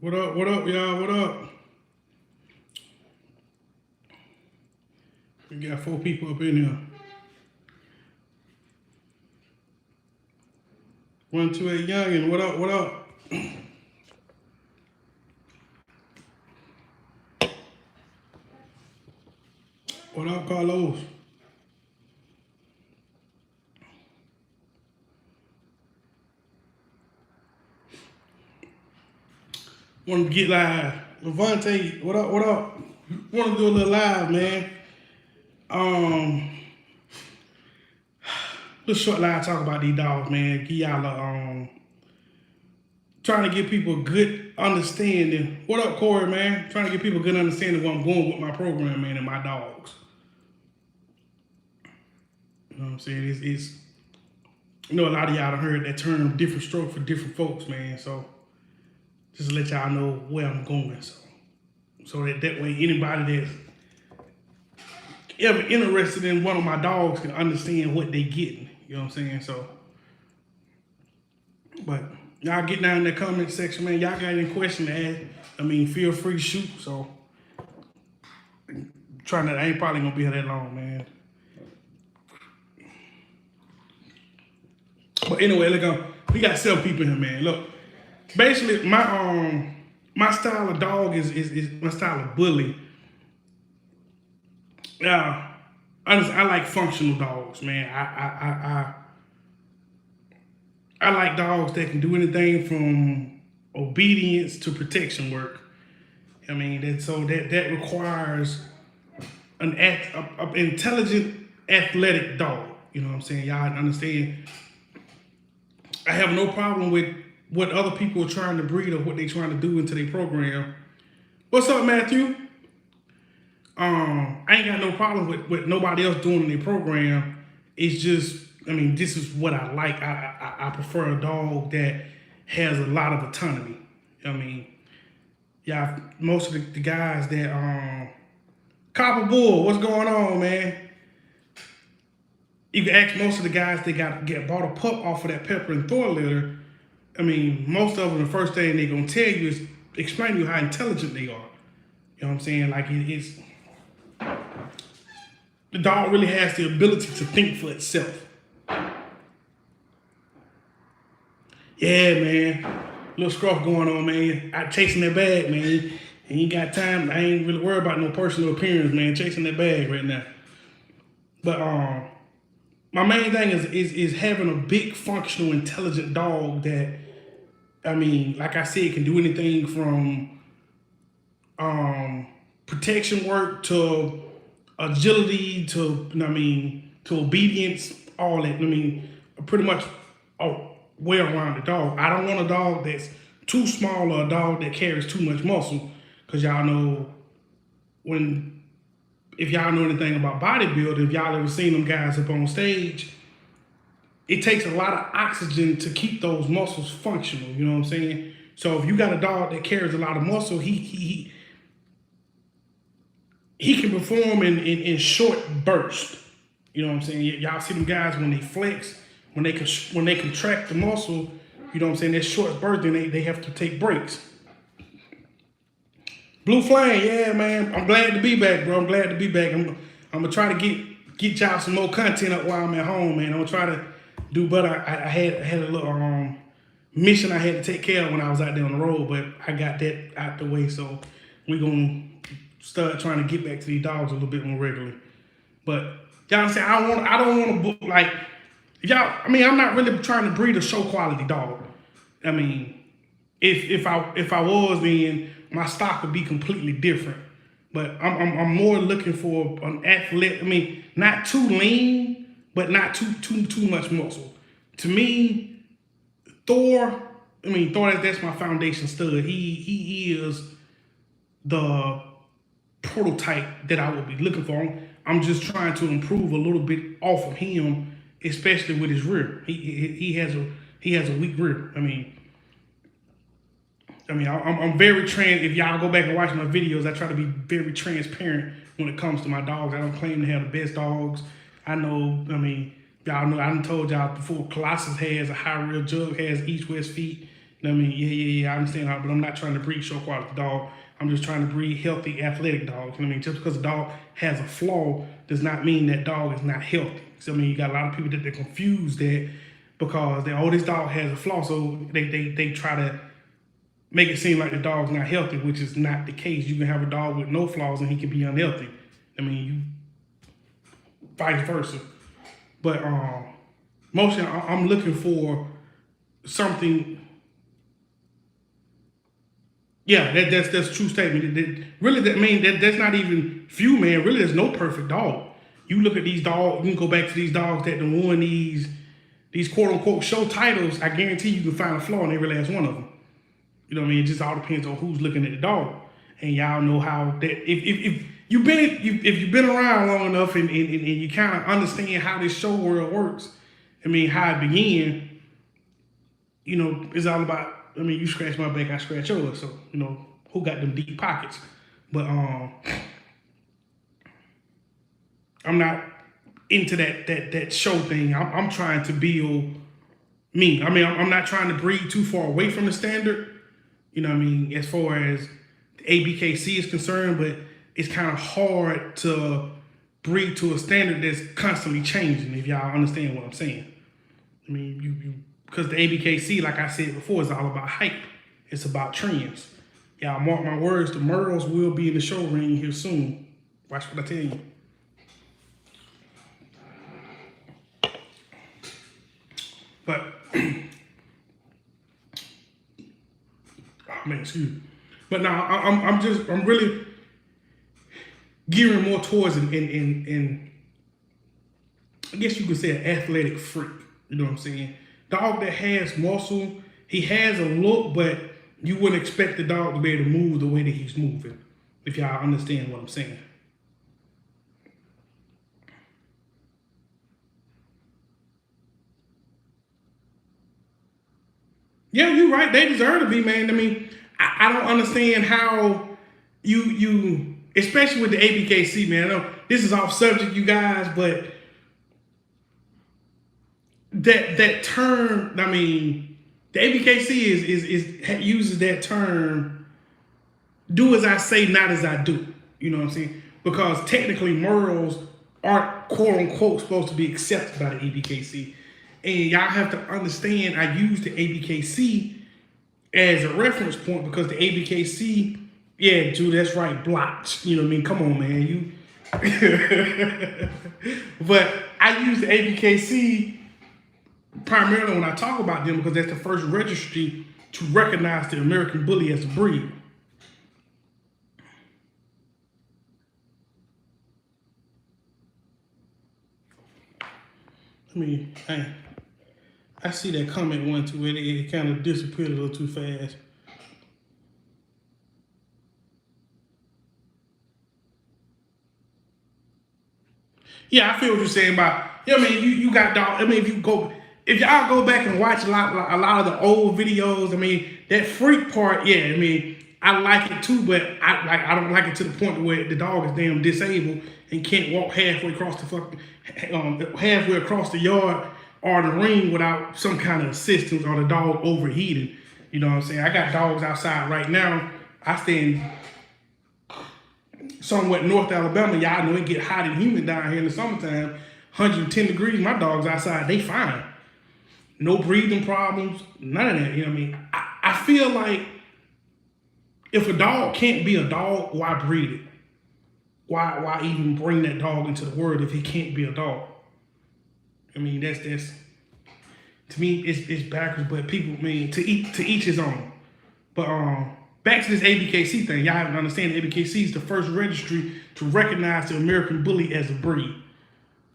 What up, y'all? What up? We got 4 people up in here. 128 Youngin, what up, what up? What up, Carlos? Want to get live. Levante, what up, what up? Want to do a little live, man. Little short live talk about these dogs, man. Give y'all a, trying to give people a good understanding. What up, Corey, man? Trying to give people a good understanding of what I'm going with my program, man, and my dogs. You know what I'm saying? It's you know, a lot of y'all have heard that term different stroke for different folks, man. So just to let y'all know where I'm going. So that way anybody that's ever interested in one of my dogs can understand what they getting. You know what I'm saying? So, but y'all get down in the comment section, man. Y'all got any questions to ask? I mean, feel free to shoot. So, I ain't probably gonna be here that long, man. But anyway, look, we got 7 people here, man. Look, basically, my style of dog is my style of bully. Yeah, I like functional dogs, man. I like dogs that can do anything from obedience to protection work. I mean, that requires an intelligent, athletic dog. You know what I'm saying? Y'all understand? I have no problem with what other people are trying to breed or what they're trying to do into their program. What's up, Matthew? I ain't got no problem with what nobody else doing in their program. It's just, I mean, this is what I like. I prefer a dog that has a lot of autonomy. I mean, yeah, most of the guys that, Copper Bull, what's going on, man? You can ask most of the guys that get bought a pup off of that Pepper and Thor litter. I mean, most of them, the first thing they're gonna tell you is explain to you how intelligent they are. You know what I'm saying? Like it's the dog really has the ability to think for itself. Yeah, man. Little scruff going on, man. I chasing that bag, man. Ain't got time. I ain't really worried about no personal appearance, man. Chasing that bag right now. But my main thing is having a big, functional, intelligent dog that, I mean, like I said, can do anything from protection work to agility to, I mean, to obedience, all that. I mean, pretty much a well-rounded dog. I don't want a dog that's too small or a dog that carries too much muscle, because y'all know if y'all know anything about bodybuilding, if y'all ever seen them guys up on stage, it takes a lot of oxygen to keep those muscles functional. You know what I'm saying? So if you got a dog that carries a lot of muscle, he can perform in short bursts. You know what I'm saying? Y'all see them guys when they flex, when they contract the muscle. You know what I'm saying? That short burst, then they have to take breaks. Blue Flame, yeah, man. I'm glad to be back, bro. I'm glad to be back. I'm gonna try to get y'all some more content up while I'm at home, man. I'm gonna try to do better. I had a little mission I had to take care of when I was out there on the road, but I got that out the way. So we're gonna start trying to get back to these dogs a little bit more regularly. But y'all say I don't want to book like y'all. I mean, I'm not really trying to breed a show quality dog. I mean, if I was, then my stock would be completely different. But I'm more looking for an athlete. I mean, not too lean, but not too much muscle. To me, Thor. I mean, Thor. That's my foundation stud. He is the prototype that I would be looking for. I'm just trying to improve a little bit off of him, especially with his rear. He has a weak rear. I mean, I'm very if y'all go back and watch my videos, I try to be very transparent when it comes to my dogs. I don't claim to have the best dogs. I know, y'all know, I done told y'all before, Colossus has a high rear, Jug has east-west feet. You know what I mean? Yeah, I understand how, but I'm not trying to breed show quality dog. I'm just trying to breed healthy, athletic dogs. You know what I mean? Just because a dog has a flaw does not mean that dog is not healthy. So, I mean, you got a lot of people that they confuse that because this dog has a flaw, so they try to make it seem like the dog's not healthy, which is not the case. You can have a dog with no flaws and he can be unhealthy. I mean, you vice versa. But mostly I'm looking for something. Yeah, that's a true statement. That's not even few, man. Really, there's no perfect dog. You look at these dogs, you can go back to these dogs that won these quote unquote show titles. I guarantee you can find a flaw in every last one of them. You know what I mean? It just all depends on who's looking at the dog. And y'all know how that if you've been around long enough and you kind of understand how this show world works, I mean how it began, you know, it's all about, I mean, you scratch my back, I scratch yours. So, you know, who got them deep pockets? But I'm not into that show thing. I'm trying to build me. I mean, I'm not trying to breed too far away from the standard. You know what I mean? As far as the ABKC is concerned, but it's kind of hard to breed to a standard that's constantly changing, if y'all understand what I'm saying. I mean, because the ABKC, like I said before, is all about hype. It's about trends. Y'all mark my words, the Myrtles will be in the show ring here soon. Watch what I tell you. But, oh man, excuse me. But now I'm really gearing more towards an I guess you could say an athletic freak. You know what I'm saying? Dog that has muscle, he has a look, but you wouldn't expect the dog to be able to move the way that he's moving, if y'all understand what I'm saying. Yeah, you're right. They deserve to be, man. I mean, I don't understand how you especially with the ABKC, man. I know this is off subject, you guys, but that term, I mean, the ABKC is uses that term, do as I say, not as I do. You know what I'm saying? Because technically morals aren't quote unquote supposed to be accepted by the ABKC. And y'all have to understand, I use the ABKC as a reference point because the ABKC, yeah, dude, that's right, blocked. You know what I mean? Come on, man. You but I use the ABKC primarily when I talk about them because that's the first registry to recognize the American Bully as a breed. I mean, I see that comment one too, it kind of disappeared a little too fast. Yeah, I feel what you're saying about, you know what I mean, you got dog, I mean, if y'all go back and watch a lot of the old videos, I mean, that freak part, yeah, I mean, I like it too, but I don't like it to the point where the dog is damn disabled and can't walk halfway across the yard or the ring without some kind of assistance or the dog overheating. You know what I'm saying? I got dogs outside right now. I stay in somewhat North Alabama. Y'all know it get hot and humid down here in the summertime. 110 degrees, my dogs outside, they fine. No breathing problems, none of that. You know what I mean? I feel like if a dog can't be a dog, why breed it? Why even bring that dog into the world if he can't be a dog? I mean, that's to me, it's backwards, but people, I mean, to each his own. But back to this ABKC thing, y'all have to understand the ABKC is the first registry to recognize the American Bully as a breed.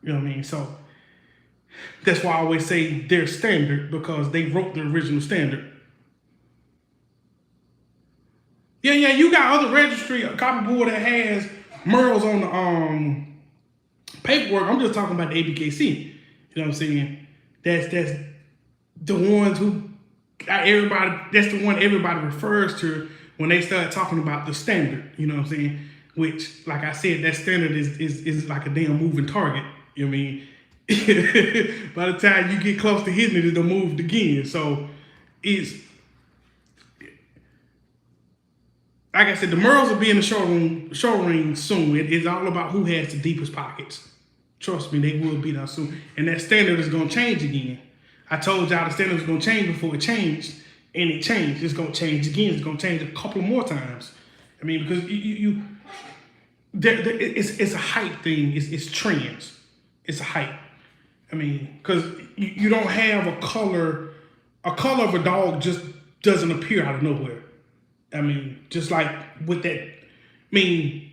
You know what I mean? So that's why I always say they're standard because they wrote the original standard. Yeah, you got other registry, a copy board that has Merles on the paperwork. I'm just talking about the ABKC. You know what I'm saying? That's the ones who that's the one everybody refers to when they start talking about the standard. You know what I'm saying? Which, like I said, that standard is like a damn moving target. You know what I mean? By the time you get close to hitting it, it'll move again. So it's like I said, the Merles will be in the showroom soon. It's all about who has the deepest pockets. Trust me, they will be there soon. And that standard is going to change again. I told y'all the standard was going to change before it changed, and it changed. It's going to change again. It's going to change a couple more times. I mean, because it's a hype thing. It's trends. It's a hype. I mean, because you don't have a color. A color of a dog just doesn't appear out of nowhere. I mean, just like with that. I mean,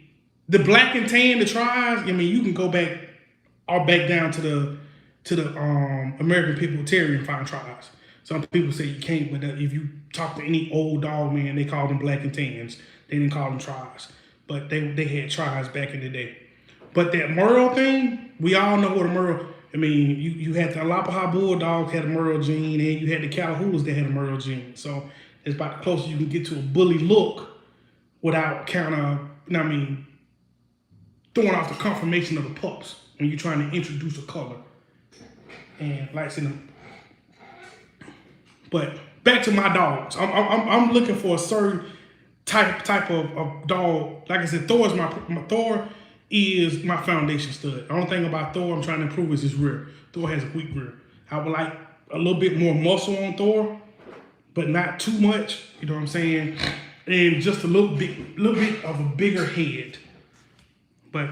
the black and tan, the tries. I mean, you can go back down to the American Pit Bull Terrier and find tries. Some people say you can't, but if you talk to any old dog man, they call them black and tans. They didn't call them tries, but they had tries back in the day. But that Merle thing, we all know what a Merle. I mean, you had the Alapaha Bulldog had a Merle gene, and you had the Catahoula's that had a Merle gene. So it's about the closest you can get to a bully look without kind of, I mean, throwing off the conformation of the pups when you're trying to introduce a color. And like I said, but back to my dogs. I'm looking for a certain type of dog. Like I said, Thor is my foundation stud. The only thing about Thor I'm trying to improve is his rear. Thor has a weak rear. I would like a little bit more muscle on Thor, but not too much. You know what I'm saying? And just a little bit of a bigger head. But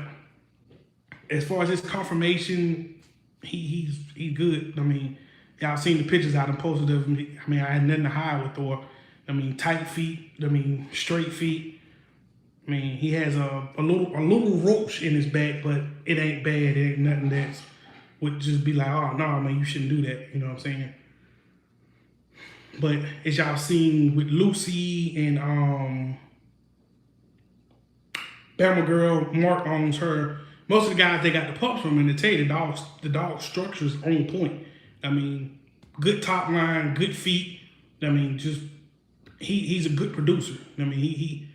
as far as his conformation, he's good. I mean, y'all seen the pictures I done posted of him. I mean, I had nothing to hide with Thor. I mean, tight feet. I mean, straight feet. I mean, he has a little roach in his back, but it ain't bad. It ain't nothing that's would just be like, oh, no, man, you shouldn't do that. You know what I'm saying? But as y'all seen with Lucy and Bama Girl, Mark owns her. Most of the guys they got the pups from, and they tell you the dog structure is on point. I mean, good top line, good feet. I mean, just he's a good producer. I mean, he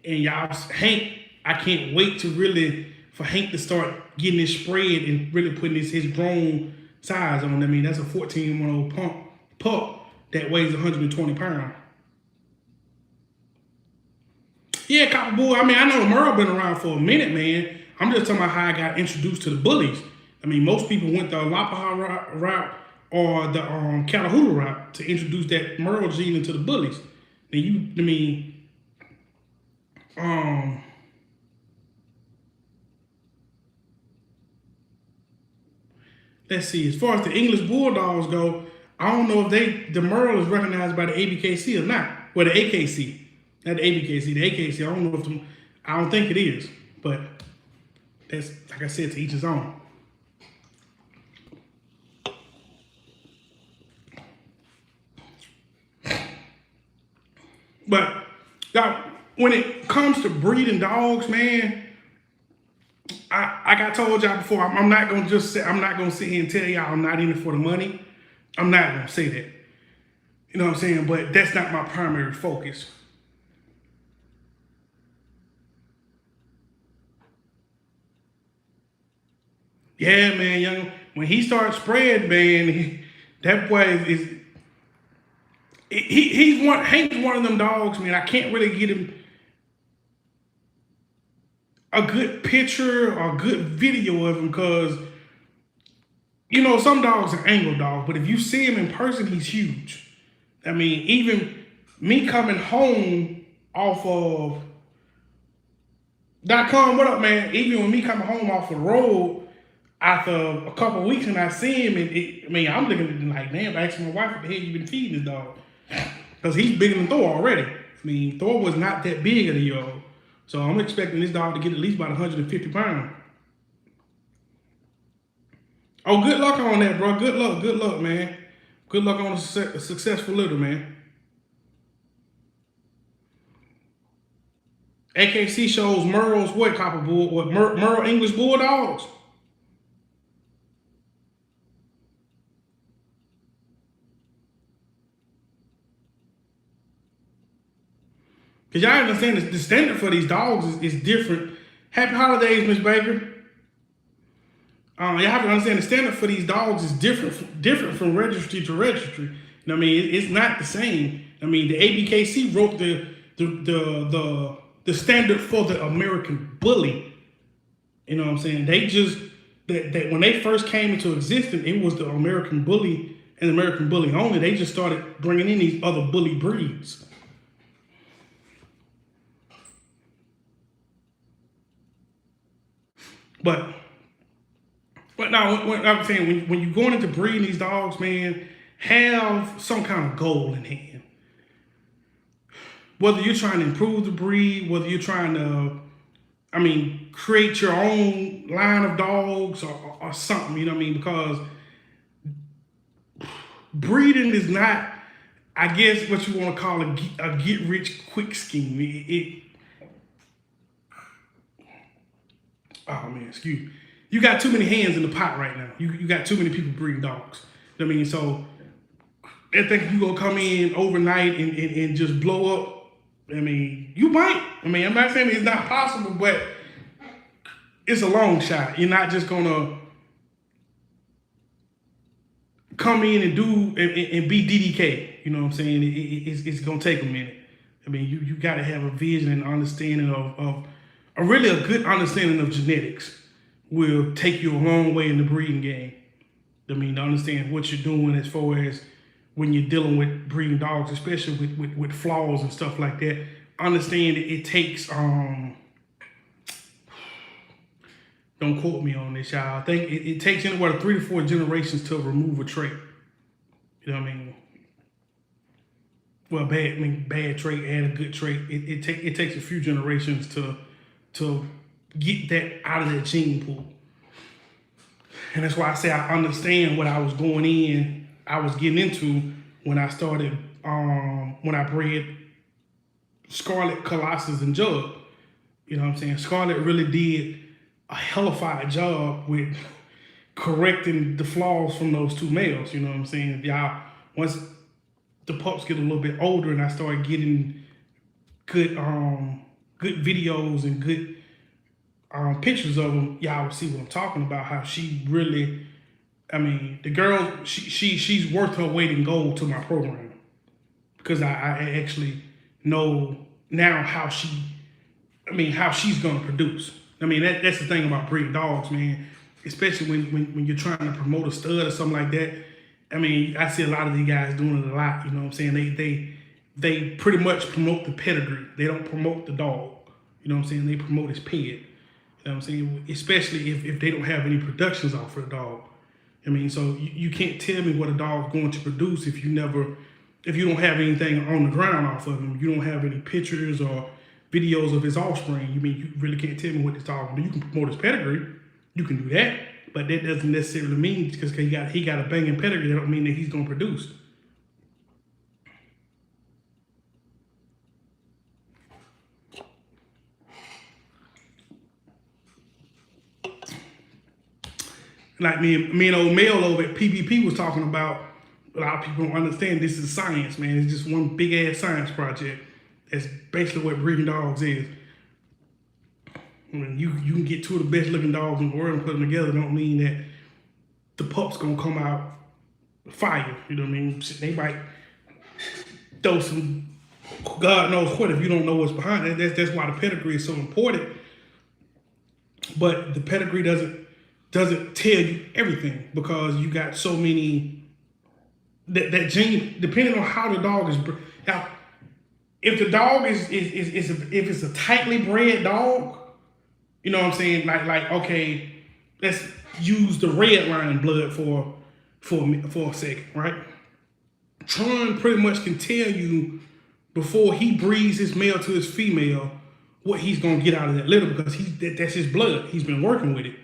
and y'all, Hank, I can't wait for Hank to start getting his spread and really putting his grown size on. I mean, that's a 14-month-old pup that weighs 120 pounds. Yeah, Copper Bull, I mean, I know the Merle been around for a minute, man. I'm just talking about how I got introduced to the bullies. I mean, most people went the Alapaha route or the Catahoula route to introduce that Merle gene into the bullies. Let's see, as far as the English Bulldogs go, I don't know if the Merle is recognized by the ABKC or not. Well, the AKC, not the ABKC, the AKC, I don't think it is, but that's, like I said, to each his own. But when it comes to breeding dogs, man, I told y'all before, I'm not gonna sit here and tell y'all I'm not in it for the money. I'm not gonna say that. You know what I'm saying? But that's not my primary focus. Yeah, man, when he starts spreading, man, that boy Hank's one of them dogs, man. I can't really get him a good picture or a good video of him because, some dogs are angle dogs, but if you see him in person, he's huge. I mean, even me coming home off of .com, what up, man? Even when me coming home off the road after a couple of weeks and I see him, I'm looking at him like, damn, I asked my wife what the hell you been feeding this dog. Because he's bigger than Thor already. I mean, Thor was not that big of a year. So I'm expecting this dog to get at least about 150 pounds. Oh, good luck on that, bro. Good luck, man. Good luck on a successful litter, man. AKC shows Merle's what, Copper Bull? What, Merle English Bulldogs? Because y'all understand the standard for these dogs is different. Happy holidays, Miss Baker. Y'all have to understand the standard for these dogs is different from registry to registry. I mean, it's not the same. I mean, the ABKC wrote the the standard for the American bully. You know what I'm saying? They just that when they first came into existence, it was the American bully and American bully only. They just started bringing in these other bully breeds. But now, what I'm saying, when you're going into breeding these dogs, man, have some kind of goal in hand. Whether you're trying to improve the breed, whether you're trying to, create your own line of dogs or something, you know what I mean? Because breeding is not, I guess, what you want to call a get-rich-quick scheme. Oh man, excuse me. You got too many hands in the pot right now. You got too many people breeding dogs. You know what I mean? So they think you gonna come in overnight and just blow up. You might. I'm not saying it's not possible, but it's a long shot. You're not just gonna come in and do and be DDK. You know what I'm saying? It's gonna take a minute. You gotta have a vision and understanding of really a good understanding of genetics will take you a long way in the breeding game. To understand what you're doing as far as when you're dealing with breeding dogs, especially with flaws and stuff like that. Understand that it takes, don't quote me on this, y'all. I think it takes anywhere to 3 to 4 generations to remove a trait. You know what I mean? Well, bad trait and a good trait. It takes a few generations to get that out of that gene pool. And that's why I say I understand what I was getting into when I started, when I bred Scarlet, Colossus, and Jug. You know what I'm saying? Scarlet really did a hellified job with correcting the flaws from those two males. You know what I'm saying? Y'all, once the pups get a little bit older and I started getting good videos and good pictures of them, y'all will see what I'm talking about. How she really, the girl, she's worth her weight in gold to my program, because I actually know now how she's gonna produce. That's the thing about breeding dogs, man. Especially when you're trying to promote a stud or something like that. I see a lot of these guys doing it a lot. You know what I'm saying? They pretty much promote the pedigree. They don't promote the dog. You know what I'm saying? They promote his ped. You know what I'm saying? Especially if they don't have any productions off for the dog. So you can't tell me what a dog's going to produce if you don't have anything on the ground off of him. You don't have any pictures or videos of his offspring. You really can't tell me what this dog will do. You can promote his pedigree. You can do that, but that doesn't necessarily mean because he got a banging pedigree, that don't mean that he's going to produce. Like me and old Mel over at PPP was talking about, a lot of people don't understand this is science, man. It's just one big ass science project. That's basically what breeding dogs is. You can get two of the best looking dogs in the world and put them together. Don't mean that the pup's gonna come out fire. You know what I mean? They might throw some God knows what if you don't know what's behind it. That's why the pedigree is so important. But the pedigree doesn't tell you everything, because you got so many that gene, depending on how the dog is. Now, if the dog if it's a tightly bred dog, you know what I'm saying? Like okay, let's use the red line blood for a second, right? Tron pretty much can tell you before he breeds his male to his female what he's gonna get out of that litter, because that's his blood. He's been working with it.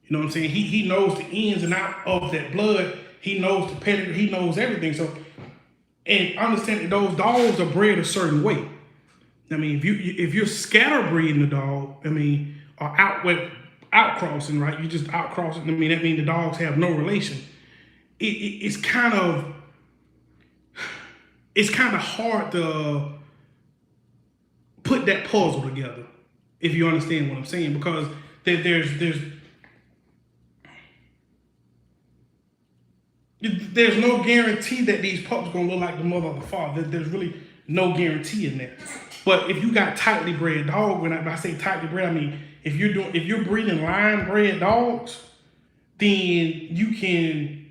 You know what I'm saying? He knows the ins and outs of that blood. He knows the pedigree. He knows everything. So, and understand that those dogs are bred a certain way. If you're scatter breeding the dog, or outcrossing, right? You just outcrossing. That means the dogs have no relation. It's kind of hard to put that puzzle together, if you understand what I'm saying, because there's no guarantee that these pups gonna look like the mother or the father. There's really no guarantee in that. But if you got tightly bred dog, when I say tightly bred, I mean if you're breeding line bred dogs, then you can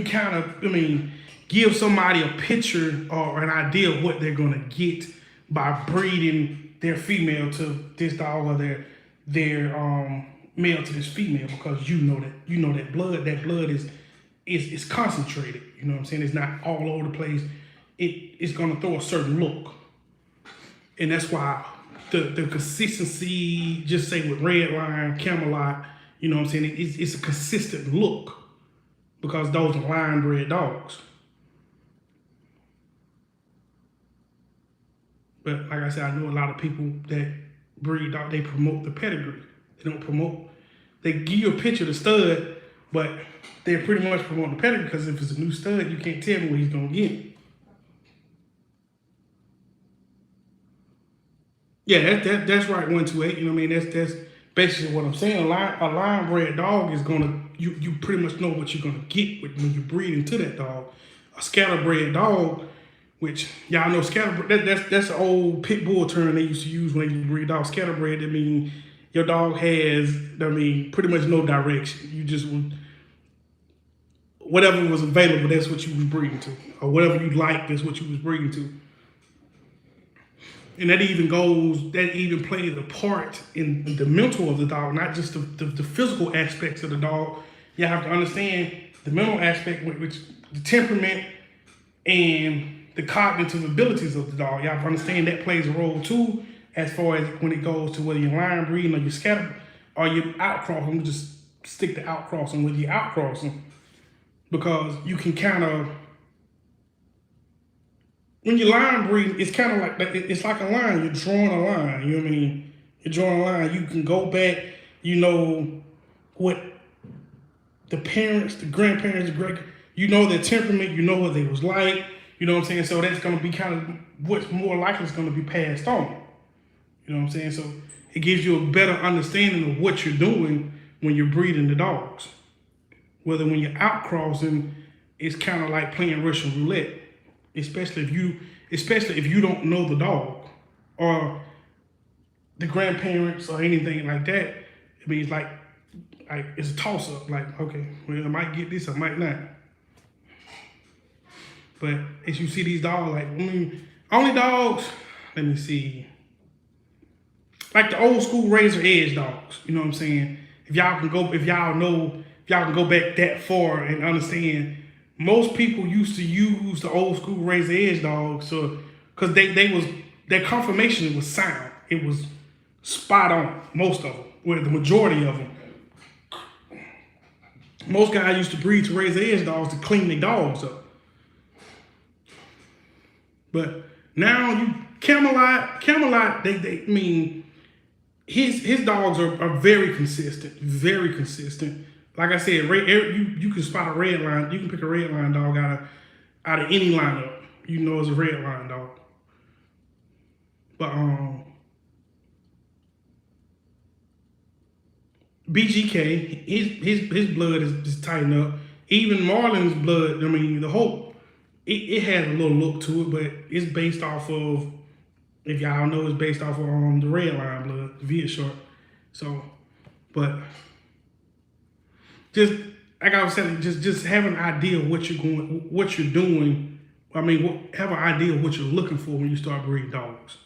kind of, I mean, give somebody a picture or an idea of what they're gonna get by breeding their female to this dog, or their male to this female, because you know that blood is concentrated. You know what I'm saying? It's not all over the place. It's gonna throw a certain look, and that's why the consistency, just say with red line, Camelot, you know what I'm saying? It's a consistent look, because those are line bred dogs. But like I said, I know a lot of people that breed dog, they promote the pedigree. They don't promote, they give you a picture of the stud, but they're pretty much promoting the pedigree, because if it's a new stud, you can't tell me what he's gonna get. Yeah, that's right, 128. You know what I mean? That's basically what I'm saying. A line bred dog is gonna, you pretty much know what you're gonna get when you breed into that dog. A scatterbred dog, which y'all know scatterbred, that's an old pit bull term they used to use when they breed dogs. Scatterbred, I mean your dog has, I mean, pretty much no direction. You just, whatever was available, that's what you was breeding to, or whatever you liked, that's what you was breeding to. And that even plays a part in the mental of the dog, not just the physical aspects of the dog. You have to understand the mental aspect, which the temperament and the cognitive abilities of the dog. You have to understand that plays a role too, as far as when it goes to whether you're line breeding or you're scatter or you're outcrossing. I'm just stick to outcrossing, whether you're outcrossing, because you can kind of, when you're line breeding, it's kind of like, it's like a line. You're drawing a line. You know what I mean? You're drawing a line. You can go back. You know what the parents, the grandparents, you know their temperament. You know what they was like. You know what I'm saying? So that's going to be kind of what's more likely is going to be passed on. You know what I'm saying? So it gives you a better understanding of what you're doing when you're breeding the dogs. Whether when you're outcrossing, it's kind of like playing Russian roulette. Especially if you don't know the dog or the grandparents or anything like that. I mean, it's like it's a toss up. Like, okay, well, I might get this, I might not. But as you see these dogs, like, I mean, only dogs, let me see, like the old school razor edge dogs. You know what I'm saying? If y'all can go back that far and understand. Most people used to use the old school razor edge dogs, so because their conformation was sound. It was spot on, most of them, well, the majority of them. Most guys used to breed to razor edge dogs to clean their dogs up. But now Camelot, they I mean, his dogs are very consistent, very consistent. Like I said, you can spot a red line. You can pick a red line dog out of any lineup. You know it's a red line dog. But BGK, his blood is tightened up. Even Marlin's blood, I mean, it has a little look to it, but it's based off of, if y'all know, it's based off of the red line blood, the Viet short. So, but just like I was saying, just have an idea of what you're doing. I mean, have an idea of what you're looking for when you start breeding dogs.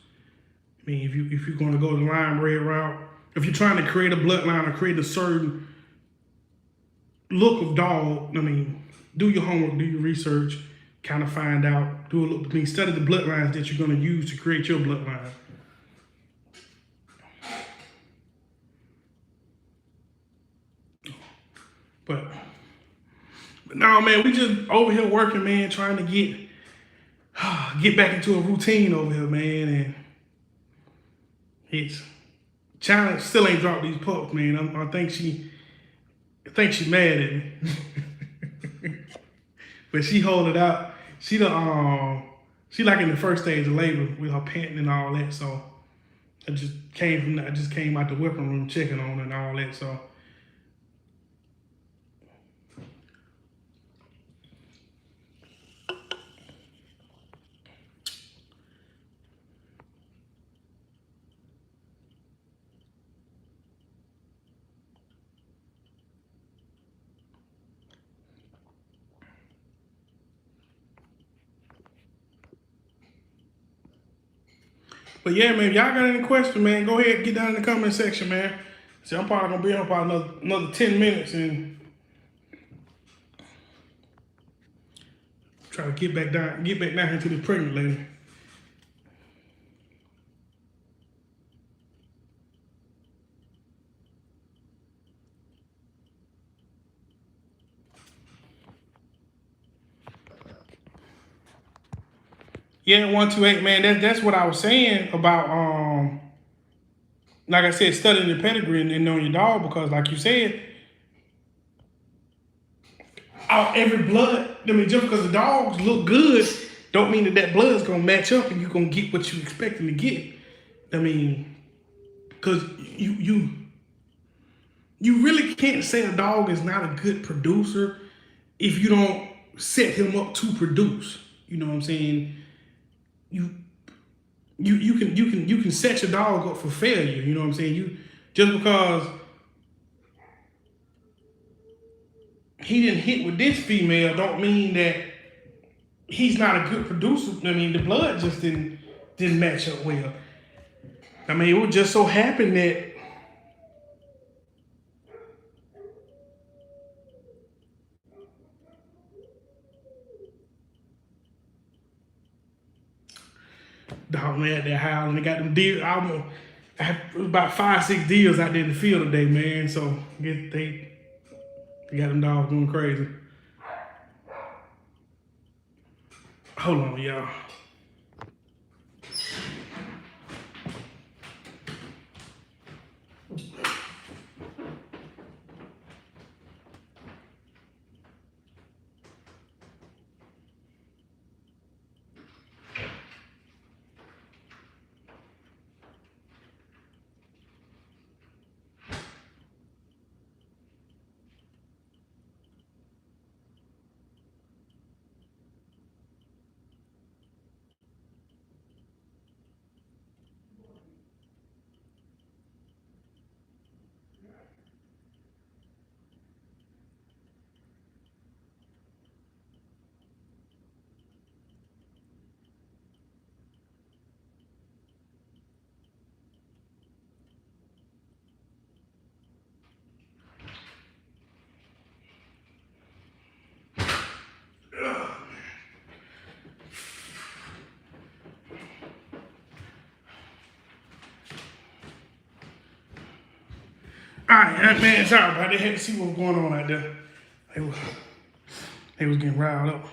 I mean, if you're going to go the line bred route, if you're trying to create a bloodline or create a certain look of dog, I mean, do your homework, do your research, kind of find out, do a look. I mean, study the bloodlines that you're going to use to create your bloodline. But no, man, we just over here working, man, trying to get back into a routine over here, man, and it's China still ain't dropped these pups, man. I think she mad at me, but she hold it out. She like in the first stage of labor with her panting and all that. So I just came out the whipping room checking on her and all that. So. But yeah, man, if y'all got any questions, man, go ahead and get down in the comment section, man. See, I'm probably gonna be here for another 10 minutes and try to get back down here to this pregnant lady. Yeah, 128, man. That's what I was saying about like I said, studying the pedigree and knowing your dog, because like you said, every blood, I mean, just because the dogs look good, don't mean that blood's gonna match up and you're gonna get what you expecting to get. I mean, because you really can't say a dog is not a good producer if you don't set him up to produce. You know what I'm saying? You can set your dog up for failure. You know what I'm saying? Just because he didn't hit with this female don't mean that he's not a good producer. I mean, the blood just didn't match up well. I mean, it would just so happen that dog man out there howling. They got them deals. I had about 5-6 deals out there in the field today, man. So they got them dogs going crazy. Hold on, y'all. All right, man, sorry about that. They had to see what was going on out there. They was getting riled up.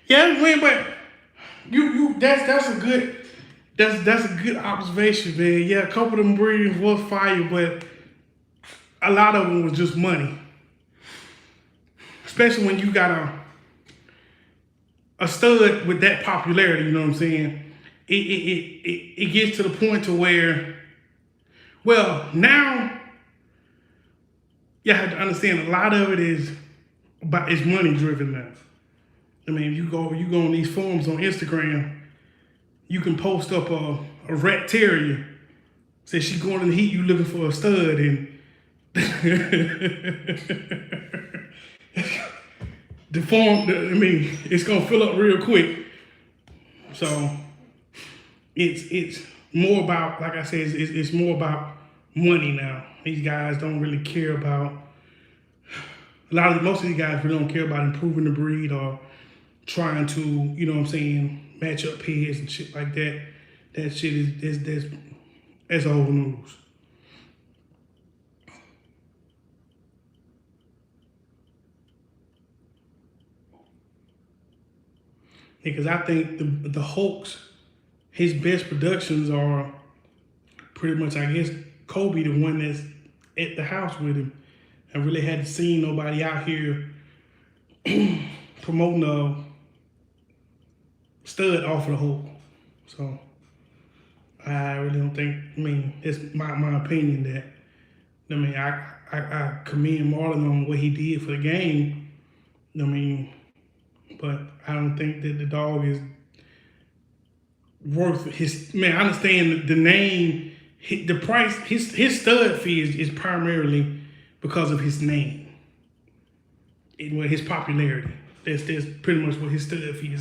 Yeah, man, but that's a good observation, man. Yeah, a couple of them breeds was fire, but a lot of them was just money. Especially when you got a stud with that popularity, you know what I'm saying? It gets to the point to where, well, now you have to understand a lot of it is money driven now. I mean, if you go on these forums on Instagram, you can post up a rat terrier, say she's going in the heat, you looking for a stud, and the form, I mean, it's gonna fill up real quick. So it's more about, like I said, it's more about money now. These guys don't really care about, most of these guys really don't care about improving the breed or trying to, you know what I'm saying, match up pairs and shit like that. That shit that's old news. Because I think the Hulk's, his best productions are pretty much, I guess, Kobe, the one that's at the house with him. I really hadn't seen nobody out here promoting a stud off of the Hulk. So I really don't think, I mean, it's my opinion that, I mean, I commend Marlon on what he did for the game. I mean, but I don't think that the dog is worth his, man, I understand the name, the price, his stud fee is primarily because of his name. his popularity. That's pretty much what his stud feed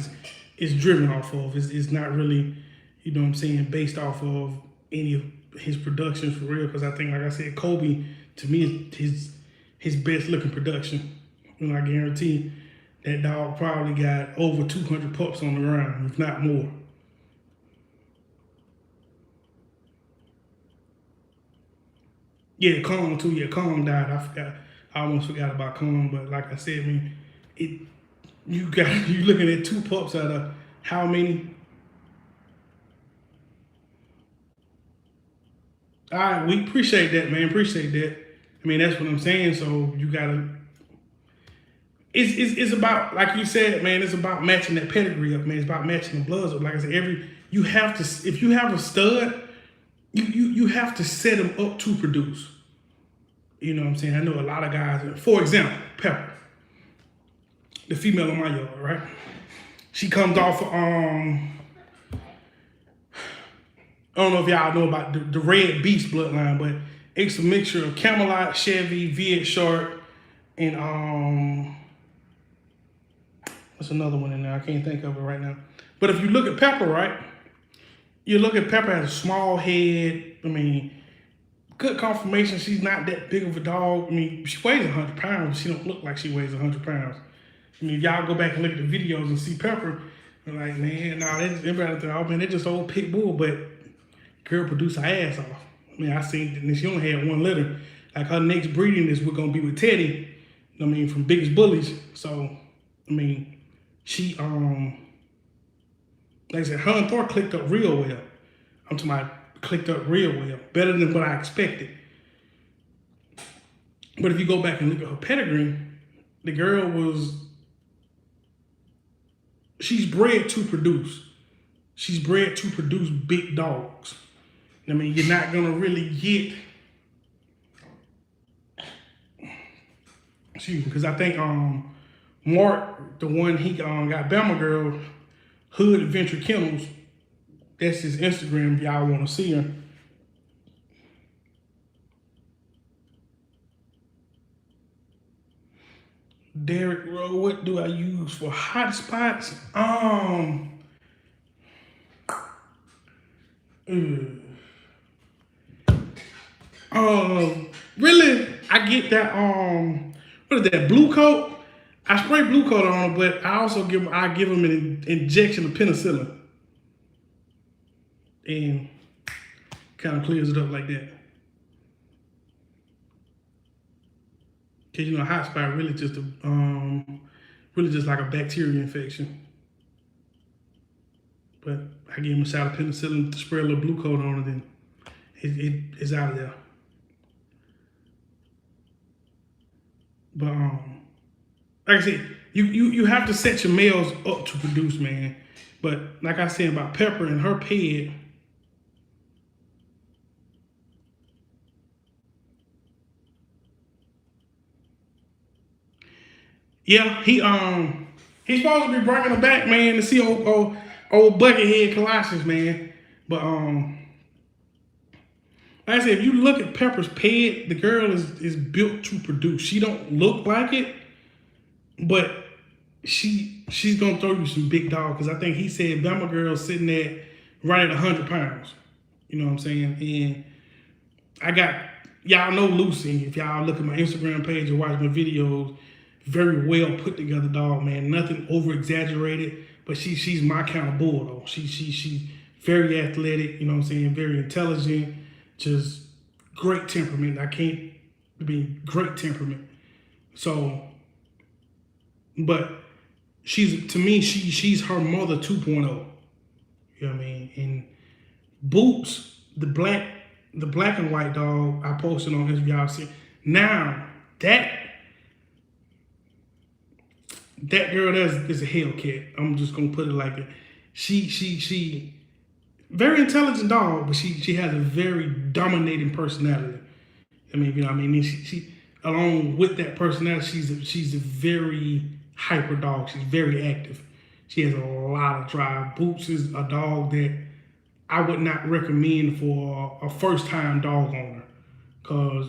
is driven off of. It's not really, you know what I'm saying, based off of any of his productions for real. Because I think, like I said, Kobe to me is his best looking production. And I guarantee that dog probably got over 200 pups on the ground, if not more. Yeah, Kong too. Yeah, Kong died. I forgot. I almost forgot about Kong. But like I said, I mean, you looking at 2 pups out of how many? All right, we appreciate that, man. Appreciate that. I mean, that's what I'm saying. So you gotta. It's about, like you said, man. It's about matching that pedigree up, man. It's about matching the bloods up. Like I said, you have to, if you have a stud, you have to set him up to produce. You know what I'm saying? I know a lot of guys. For example, Pepper, the female in my yard, right? She comes off of, I don't know if y'all know about the Red Beast bloodline, but it's a mixture of Camelot, Chevy, Viet Shark, and what's another one in there? I can't think of it right now. But if you look at Pepper, right? You look at Pepper has a small head. I mean, good conformation. She's not that big of a dog. I mean, she weighs 100 pounds, but she don't look like she weighs 100 pounds. I mean, y'all go back and look at the videos and see Pepper, and like, man, nah, everybody think, oh man, they're just old pit bull, but girl produced her ass off. I mean, I seen that she only had 1 litter. Like her next breeding is we're gonna be with Teddy. I mean, from Biggest Bullies. So, I mean, she like I said, her and Thor clicked up real well. I'm talking about clicked up real well, better than what I expected. But if you go back and look at her pedigree, the girl she's bred to produce. She's bred to produce big dogs. I mean, you're not gonna really get, excuse me, because I think Mark, the one he got Bama Girl, Hood Adventure Kennels, that's his Instagram if y'all want to see her. Derek Rowe, what do I use for hot spots? Really, I get that, what is that, blue coat? I spray blue coat on them, but I also give them an injection of penicillin. And kind of clears it up like that. Cause you know, hot spot really just like a bacteria infection. But I give him a shot of penicillin to spray a little blue coat on it, and it's out of there. But like I said, you have to set your males up to produce, man. But like I said about Pepper and her ped, yeah, he's supposed to be bringing her back, man, to see old Buckethead Colossus, man. But like I said, if you look at Pepper's ped, the girl is built to produce. She don't look like it, but she's gonna throw you some big dog. Because I think he said Bama Girl sitting at right at 100 pounds. You know what I'm saying? And I got, y'all know Lucy. If y'all look at my Instagram page or watch my videos, very well put together dog, man. Nothing over exaggerated, but she's my kind of bull though. She's very athletic. You know what I'm saying? Very intelligent. Just great temperament. Great temperament. So, but to me, she's her mother 2.0. You know what I mean? And Boots, the black and white dog I posted on this, y'all see. Now that girl is a Hellcat. I'm just gonna put it like that. She very intelligent dog, but she has a very dominating personality. I mean, you know what I mean? She along with that personality, she's a very hyper dog. She's very active. She has a lot of drive. Boots is a dog that I would not recommend for a first-time dog owner, cause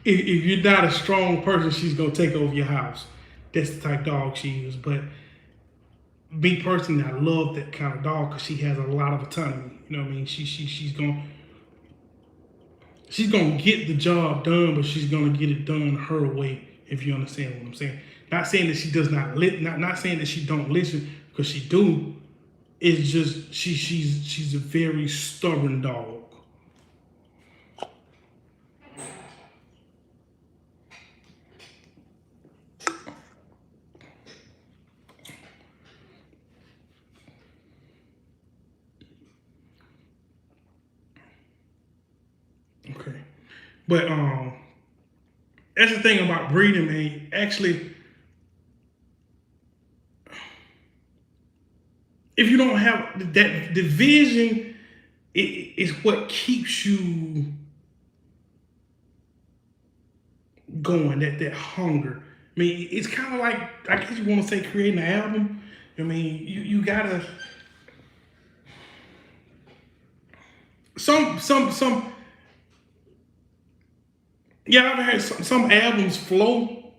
if you're not a strong person, she's gonna take over your house. That's the type of dog she is. But me personally, I love that kind of dog because she has a lot of autonomy. You know what I mean? She's gonna get the job done, but she's gonna get it done her way. If you understand what I'm saying. Not saying that she does not not saying that she don't listen, because she do. It's just she's a very stubborn dog. Okay. But that's the thing about breeding, man. Actually, if you don't have that division, it's what keeps you going, that hunger. I mean, it's kind of like, I guess you want to say, creating an album. I mean, you gotta some yeah, I've heard some albums flow.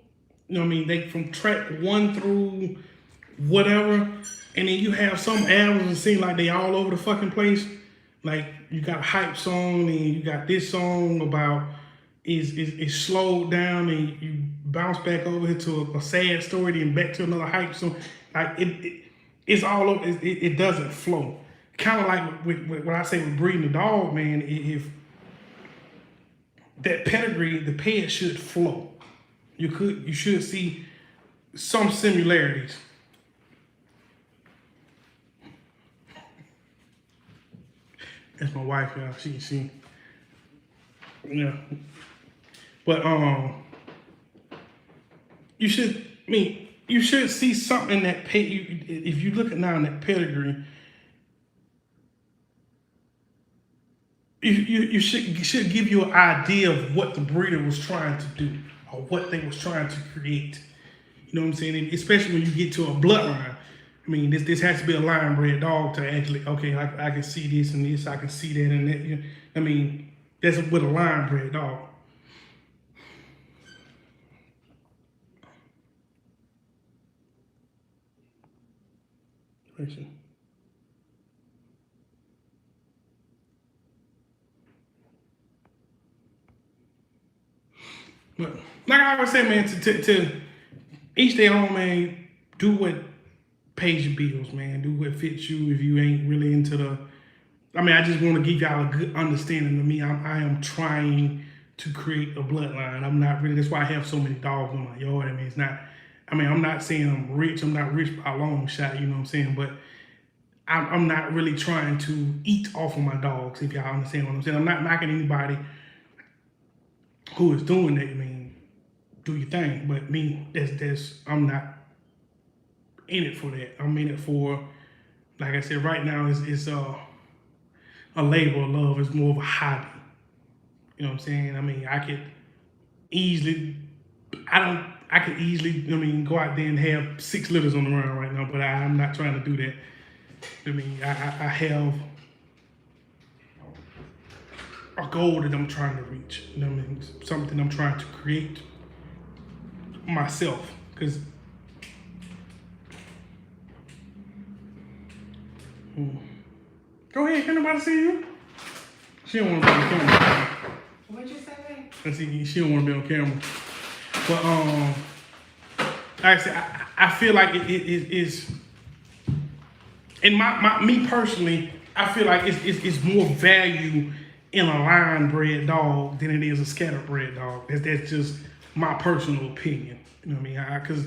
You know what I mean? They from track 1 through whatever, and then you have some albums that seem like they all over the fucking place. Like you got a hype song, and you got this song about is slowed down, and you bounce back over here to a sad story, then back to another hype song. Like it's all over. It doesn't flow. Kind of like with what I say with breeding a dog, man. If that pedigree, the pet should flow. You should see some similarities. That's my wife, y'all. She, yeah. But you should see something that if you look at now in that pedigree, you should give you an idea of what the breeder was trying to do or what they was trying to create. You know what I'm saying? And especially when you get to a bloodline. I mean, this has to be a line bred dog to actually, okay, I can see this and this, I can see that and that. You know, I mean, that's with a line bred dog. But like I always say, man, to each their own, man. Do what pays your bills, man. Do what fits you. If you ain't really into the, I mean, I just want to give y'all a good understanding of me. I am trying to create a bloodline. I'm not really. That's why I have so many dogs in my yard. I mean, it's not. I mean, I'm not saying I'm rich. I'm not rich by a long shot. You know what I'm saying? But I'm not really trying to eat off of my dogs. If y'all understand what I'm saying, I'm not knocking anybody who is doing that. I mean, do your thing. But me, I'm not in it for that. I'm in it for, like I said, right now it's a labor of love. It's more of a hobby. You know what I'm saying? I mean, I could easily, I mean, go out there and have 6 litters on the run right now, but I'm not trying to do that. I mean, I have a goal that I'm trying to reach. You know what I mean? Something I'm trying to create myself. Because go ahead, can nobody see you? She don't want to be on camera. What'd you say? Let's see, she don't want to be on camera. But like I said, I feel like it is. And me personally, I feel like it's more value in a line bred dog than it is a scatter bred dog. That's just my personal opinion. You know what I mean? Because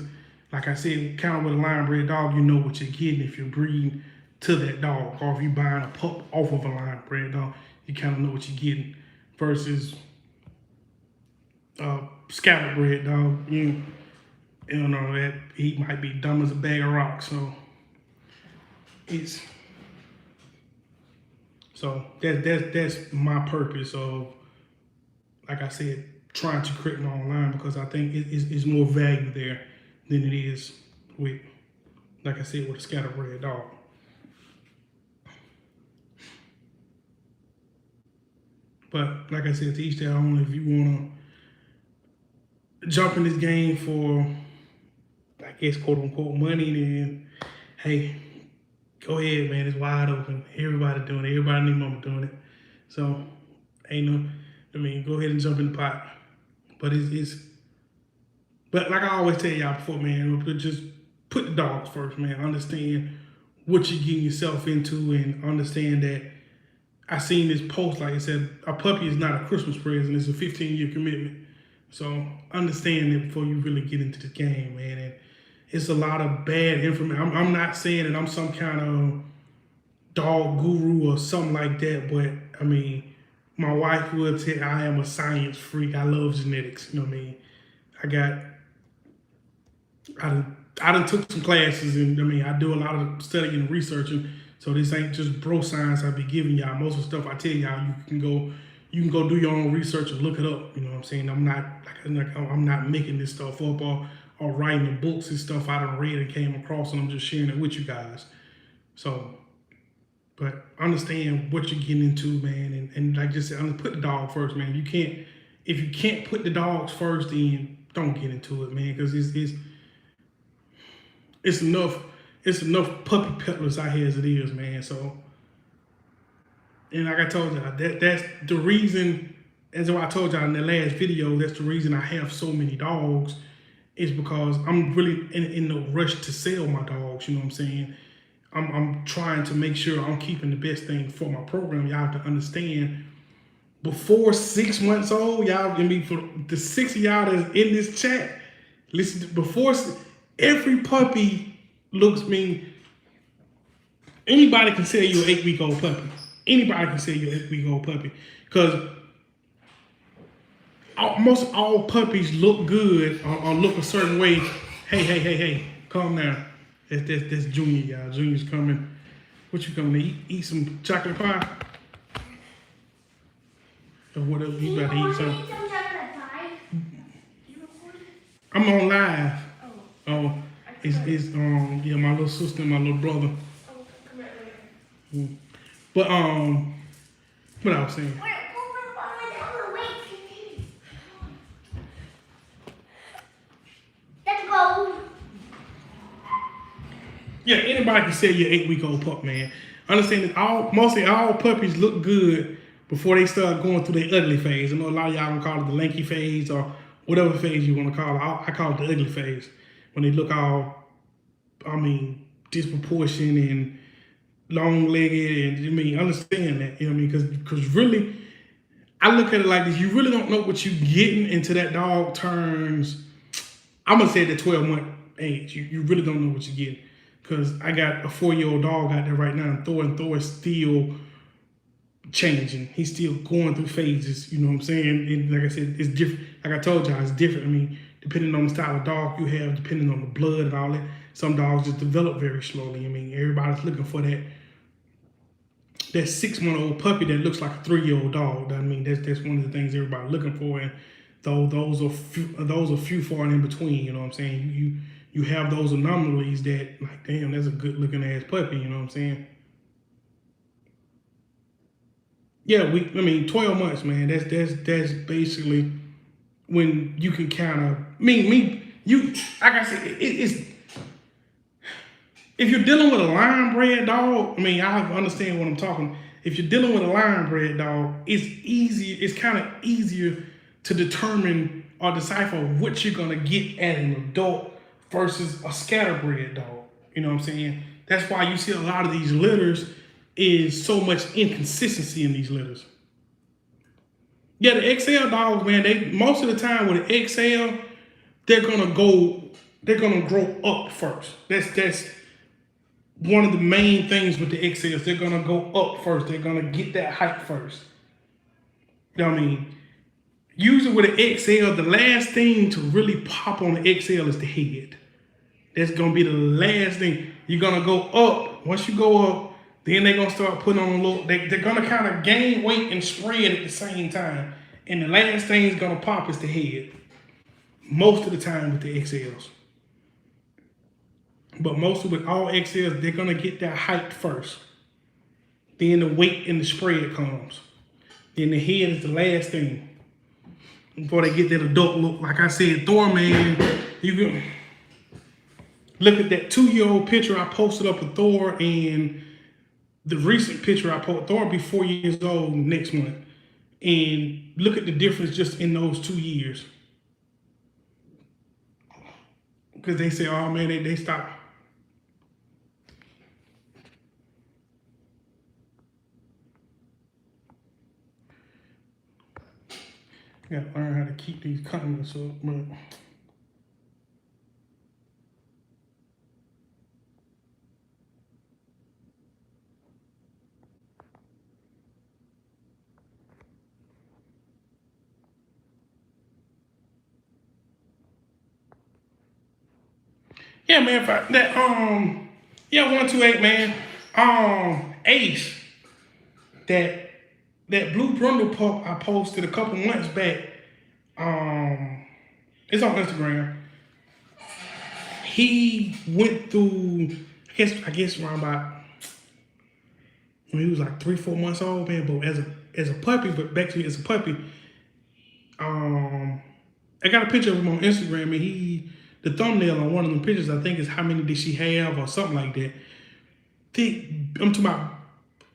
like I said, kind of with a line bred dog, you know what you're getting if you're breeding to that dog, or if you're buying a pup off of a line bred dog, you kind of know what you're getting. Versus scatter bred dog, you don't know that he might be dumb as a bag of rocks. So that's my purpose of, like I said, trying to create my own line, because I think it's more value there than it is with, like I said, with a scatterbred dog. But like I said, to each their own. If you wanna jump in this game for, I guess, quote unquote money, then hey, go ahead, man. It's wide open. Everybody doing it. Everybody need mama doing it. So ain't no, I mean, go ahead and jump in the pot. But but like I always tell y'all before, man, just put the dogs first, man. Understand what you're getting yourself into, and understand that I seen this post, like I said, a puppy is not a Christmas present. It's a 15-year commitment. So understand that before you really get into the game, man. And it's a lot of bad information. I'm not saying that I'm some kind of dog guru or something like that, but I mean, my wife would say I am a science freak. I love genetics. You know what I mean? I done took some classes, and I mean, I do a lot of studying and researching. So this ain't just bro science I be giving y'all. Most of the stuff I tell y'all, you can go do your own research and look it up. You know what I'm saying? I'm not making this stuff up or writing the books and stuff I done read and came across, and I'm just sharing it with you guys. So, but understand what you're getting into, man, and like I just said, put the dog first, man. If you can't put the dogs first, then don't get into it, man, because it's enough puppy peddlers out here as it is, man. So, and like I told y'all, that's the reason, as I told y'all in the last video, that's the reason I have so many dogs, is because I'm really in no rush to sell my dogs, you know what I'm saying? I'm trying to make sure I'm keeping the best thing for my program. Y'all have to understand, before 6 months old, y'all can be, for the 6 of y'all that's in this chat, listen, before, every puppy looks mean. Anybody can sell you an 8-week-old puppy. Anybody can sell you an 8-week-old puppy, because most all puppies look good or look a certain way. Hey, calm down. That's Junior, y'all. Junior's coming. What you coming to eat? Eat some chocolate pie? Or whatever you about to eat some. I'm on live. Oh, it's yeah, my little sister and my little brother. Oh, come here. But what I was saying. Let's go. Yeah, anybody can sell you an 8-week-old pup, man. Understand that mostly all puppies look good before they start going through their ugly phase. I know a lot of y'all gonna call it the lanky phase or whatever phase you want to call it. I call it the ugly phase, when they look all, I mean, disproportionate and long-legged, and I mean, understand that, you know what I mean? Because really, I look at it like this: you really don't know what you're getting until that dog turns, I'm gonna say, the 12-month age. You really don't know what you're getting. Because I got a 4-year-old dog out there right now, and Thor is still changing. He's still going through phases, you know what I'm saying? And like I said, it's different. Like I told y'all, it's different. I mean, depending on the style of dog you have, depending on the blood and all that, some dogs just develop very slowly. I mean, everybody's looking for that 6-month-old puppy that looks like a 3-year-old dog. I mean, that's one of the things everybody's looking for, and those are few far and in between. You know what I'm saying? You have those anomalies that, like, damn, that's a good looking ass puppy. You know what I'm saying? Yeah, 12 months, man. That's basically when you can kind of, like I said, it's, if you're dealing with a line bred dog, I mean, I have to understand what I'm talking. If you're dealing with a line bred dog, it's kind of easier to determine or decipher what you're gonna get at an adult versus a scatterbred dog. You know what I'm saying? That's why you see a lot of these litters is so much inconsistency in these litters. Yeah, the XL dogs, man, most of the time with the XL, they're gonna grow up first. That's one of the main things with the XLs. They're gonna go up first. They're gonna get that height first. You know what I mean? Usually with the XL, the last thing to really pop on the XL is the head. That's gonna be the last thing. You're gonna go up. Once you go up, then they're gonna start putting on a little, they're gonna kind of gain weight and spread at the same time. And the last thing is gonna pop is the head. Most of the time with the XLs. But mostly with all XLs, they're gonna get that height first. Then the weight and the spread comes. Then the head is the last thing. before they get that adult look. Like I said, Thor, man, you can look at that 2-year-old picture I posted up of Thor and the recent picture I posted. Thor will be 4 years old next month. And look at the difference just in those 2 years. Because they say, oh man, they stop. You gotta learn how to keep these comments up, but yeah, man, yeah, 128, man. Ace, that blue brundle pup I posted a couple months back. It's on Instagram. He went through, I guess around about when he was like 3-4 months old, man. But as a puppy, but back to as a puppy, I got a picture of him on Instagram, and the thumbnail on one of them pictures, I think, is how many did she have or something like that. Thick, I'm talking about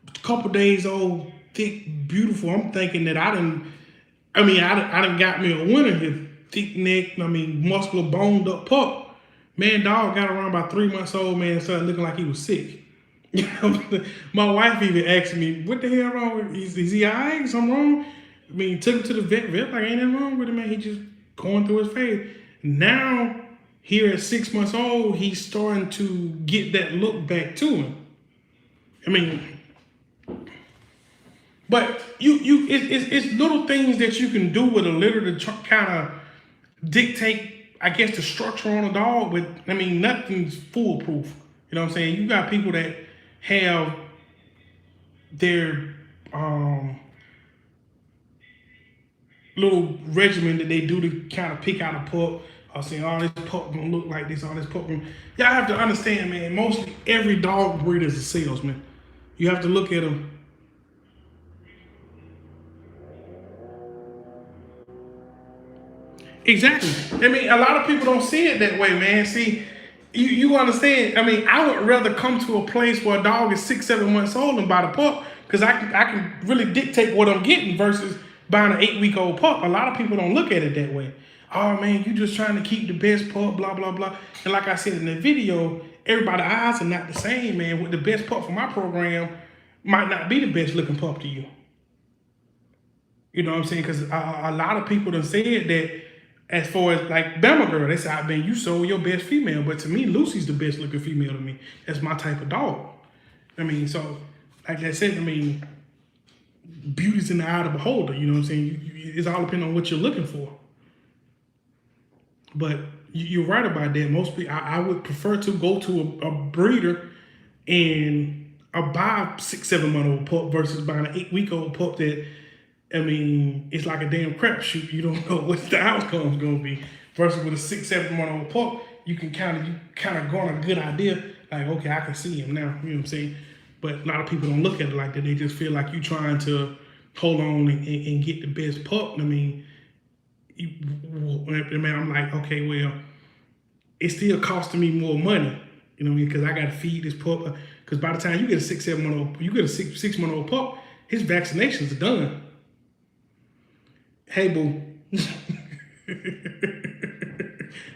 a couple days old, thick, beautiful. I'm thinking that I done got me a winner here. Thick neck, muscular, boned up pup. Man, dog got around about 3 months old, man, started looking like he was sick. My wife even asked me, what the hell wrong with him? Is he all right? Something wrong? Took him to the vet, like, ain't nothing wrong with him, man. He just going through his phase. Now, here at 6 months old, he's starting to get that look back to him. But it's little things that you can do with a litter to kind of dictate, I guess, the structure on a dog. But nothing's foolproof. You know what I'm saying? You got people that have their little regimen that they do to kind of pick out a pup. Or saying, oh, this pup gonna look like this, all this pup gonna... Y'all have to understand, man, mostly every dog breeder is a salesman. You have to look at them. Exactly. A lot of people don't see it that way, man. See, you understand. I would rather come to a place where a dog is 6-7 months old and buy the pup, because I can really dictate what I'm getting versus buying an 8-week-old pup. A lot of people don't look at it that way. Oh man, you just trying to keep the best pup, blah blah blah. And like I said in the video, everybody's eyes are not the same, man. With the best pup for my program might not be the best looking pup to you. You know what I'm saying? Because a lot of people done said that. As far as like Bama Girl, they say, you sold your best female. But to me, Lucy's the best looking female to me. That's my type of dog. So like I said, beauty's in the eye of the beholder. You know what I'm saying? It's all depending on what you're looking for. But you're right about that. Most people, I would prefer to go to a breeder and buy a 6-7 month old pup versus buying an 8-week-old pup that, it's like a damn crapshoot. You don't know what the outcome's gonna be. Versus with a 6-7 month old pup, you can kind of go on a good idea. Like, okay, I can see him now. You know what I'm saying? But a lot of people don't look at it like that. They just feel like you trying to hold on and get the best pup. I'm like, okay, well, it's still costing me more money. You know what I mean? Because I got to feed this pup. Because by the time you get a 6-7 month old, you get a 6 month old pup, his vaccinations are done. Hey, boo.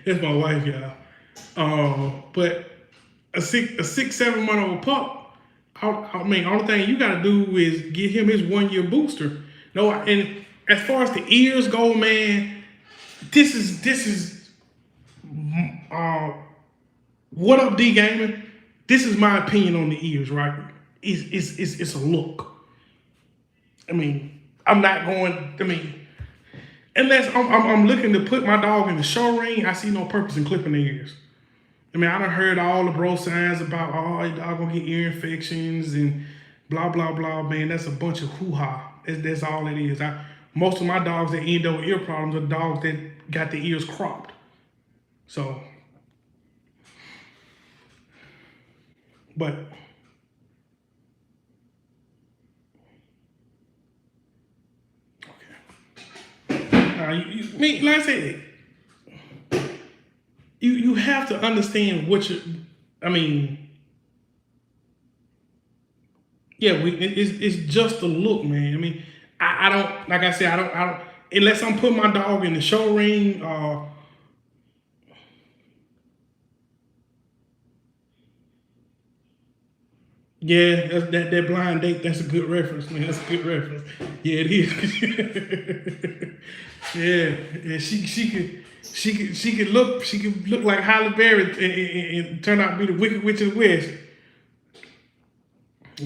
That's my wife, y'all. But a 6-7 month old pup, only thing you got to do is get him his 1-year booster. No, and as far as the ears go, man, this is what up, D Gaming? This is my opinion on the ears, right? It's a look. I'm not going. Unless I'm looking to put my dog in the show ring, I see no purpose in clipping the ears. I done heard all the bro signs about, oh, your dog gonna get ear infections and blah, blah, blah. Man, that's a bunch of hoo-ha. That's all it is. Most of my dogs that end up with ear problems are dogs that got their ears cropped. So, but Like I said, you have to understand what you. I mean, yeah, it's just a look, man. I mean, I don't like I said, I don't unless I'm putting my dog in the show ring. Yeah, that blind date. That's a good reference, man. That's a good reference. Yeah, it is. Yeah, she could look like Halle Berry and turn out to be the Wicked Witch of the West.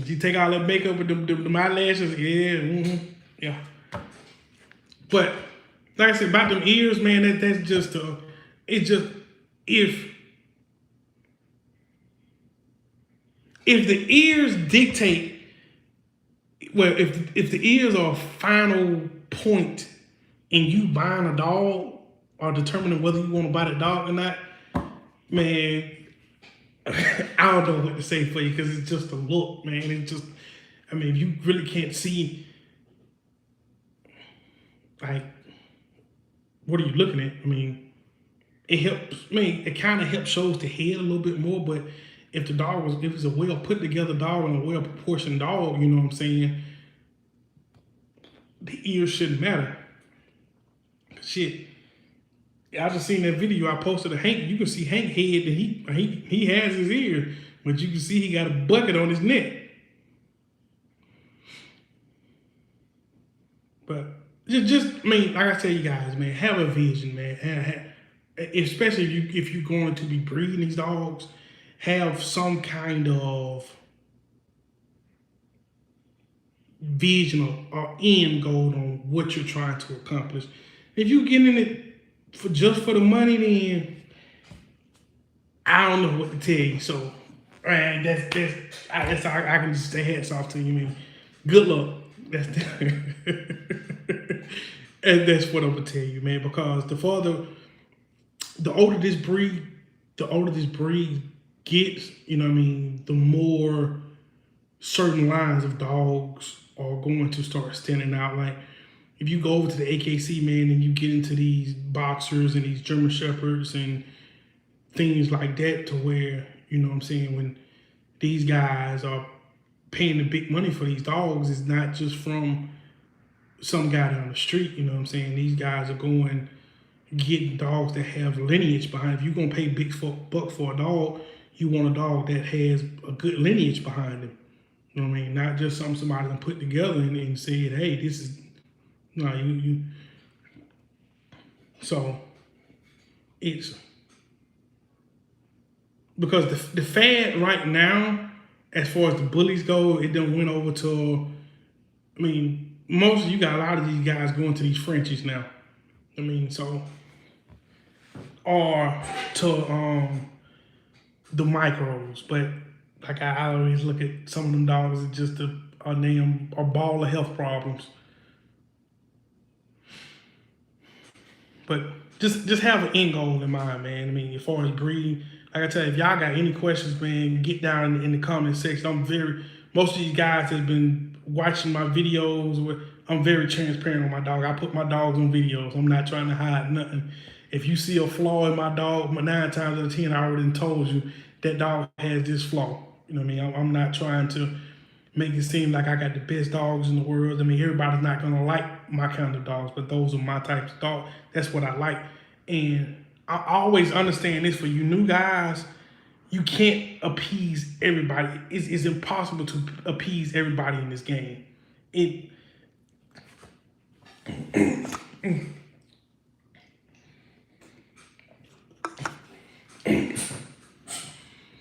She take all that makeup and the eyelashes. Yeah, yeah. But like I said about them ears, man, that's just it's just if the ears dictate, well, if the ears are a final point in you buying a dog or determining whether you want to buy the dog or not, man, I don't know what to say for you because it's just a look, man. It's just, I mean, if you really can't see, like, what are you looking at? I mean, it helps, I mean, it kind of helps shows the head a little bit more, but if it's a well put together dog and a well proportioned dog, you know what I'm saying, the ears shouldn't matter. Shit, I just seen that video I posted of Hank. You can see Hank head and he has his ear, but you can see he got a bucket on his neck. But just I mean, like I tell you guys, man, have a vision, man. Especially if you're going to be breeding these dogs, have some kind of vision or end goal on what you're trying to accomplish. If you get in it just for the money, then I don't know what to tell you. So, man, I can just say hats off to you, man. Good luck. And that's what I'm gonna tell you, man. Because the older this breed gets, you know what I mean, the more certain lines of dogs are going to start standing out. Like if you go over to the AKC, man, and you get into these boxers and these German Shepherds and things like that, to where, you know what I'm saying, when these guys are paying the big money for these dogs, it's not just from some guy down the street, you know what I'm saying? These guys are going getting dogs that have lineage behind. If you're gonna pay buck for a dog, you want a dog that has a good lineage behind them. You know what I mean? Not just somebody can put together and said, hey, this is no, you. So it's because the fad right now, as far as the bullies go, it done went over to, I mean, you got a lot of these guys going to these Frenchies now. I mean, so, or to the micros, but like I always look at some of them dogs as just a ball of health problems. But just have an end goal in mind, man. I mean, as far as breeding, like I tell you, if y'all got any questions, man, get down in the comment section. Most of these guys have been watching my videos. I'm very transparent on my dog. I put my dogs on videos. I'm not trying to hide nothing. If you see a flaw in my dog, 9 times out of 10, I already told you that dog has this flaw. You know what I mean? I'm not trying to make it seem like I got the best dogs in the world. I mean, everybody's not gonna like my kind of dogs, but those are my types of dogs. That's what I like. And I always understand this for you new guys, you can't appease everybody. It's impossible to appease everybody in this game.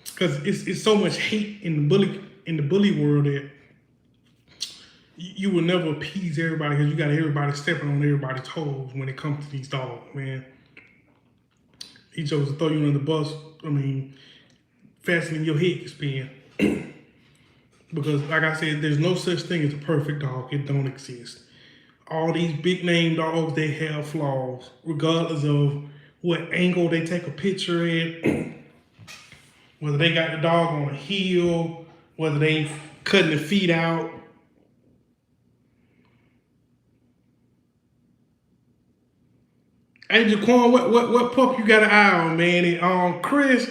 Because it's so much hate in the bully world that you will never appease everybody, because you got everybody stepping on everybody's toes when it comes to these dogs, man. He chose to throw you under the bus. I mean, faster than your head can spin. Because, like I said, there's no such thing as a perfect dog. It don't exist. All these big name dogs, they have flaws, regardless of what angle they take a picture at, whether they got the dog on a heel, whether they cutting the feet out. Hey Jaquan, what pup you got an eye on, man? And Chris,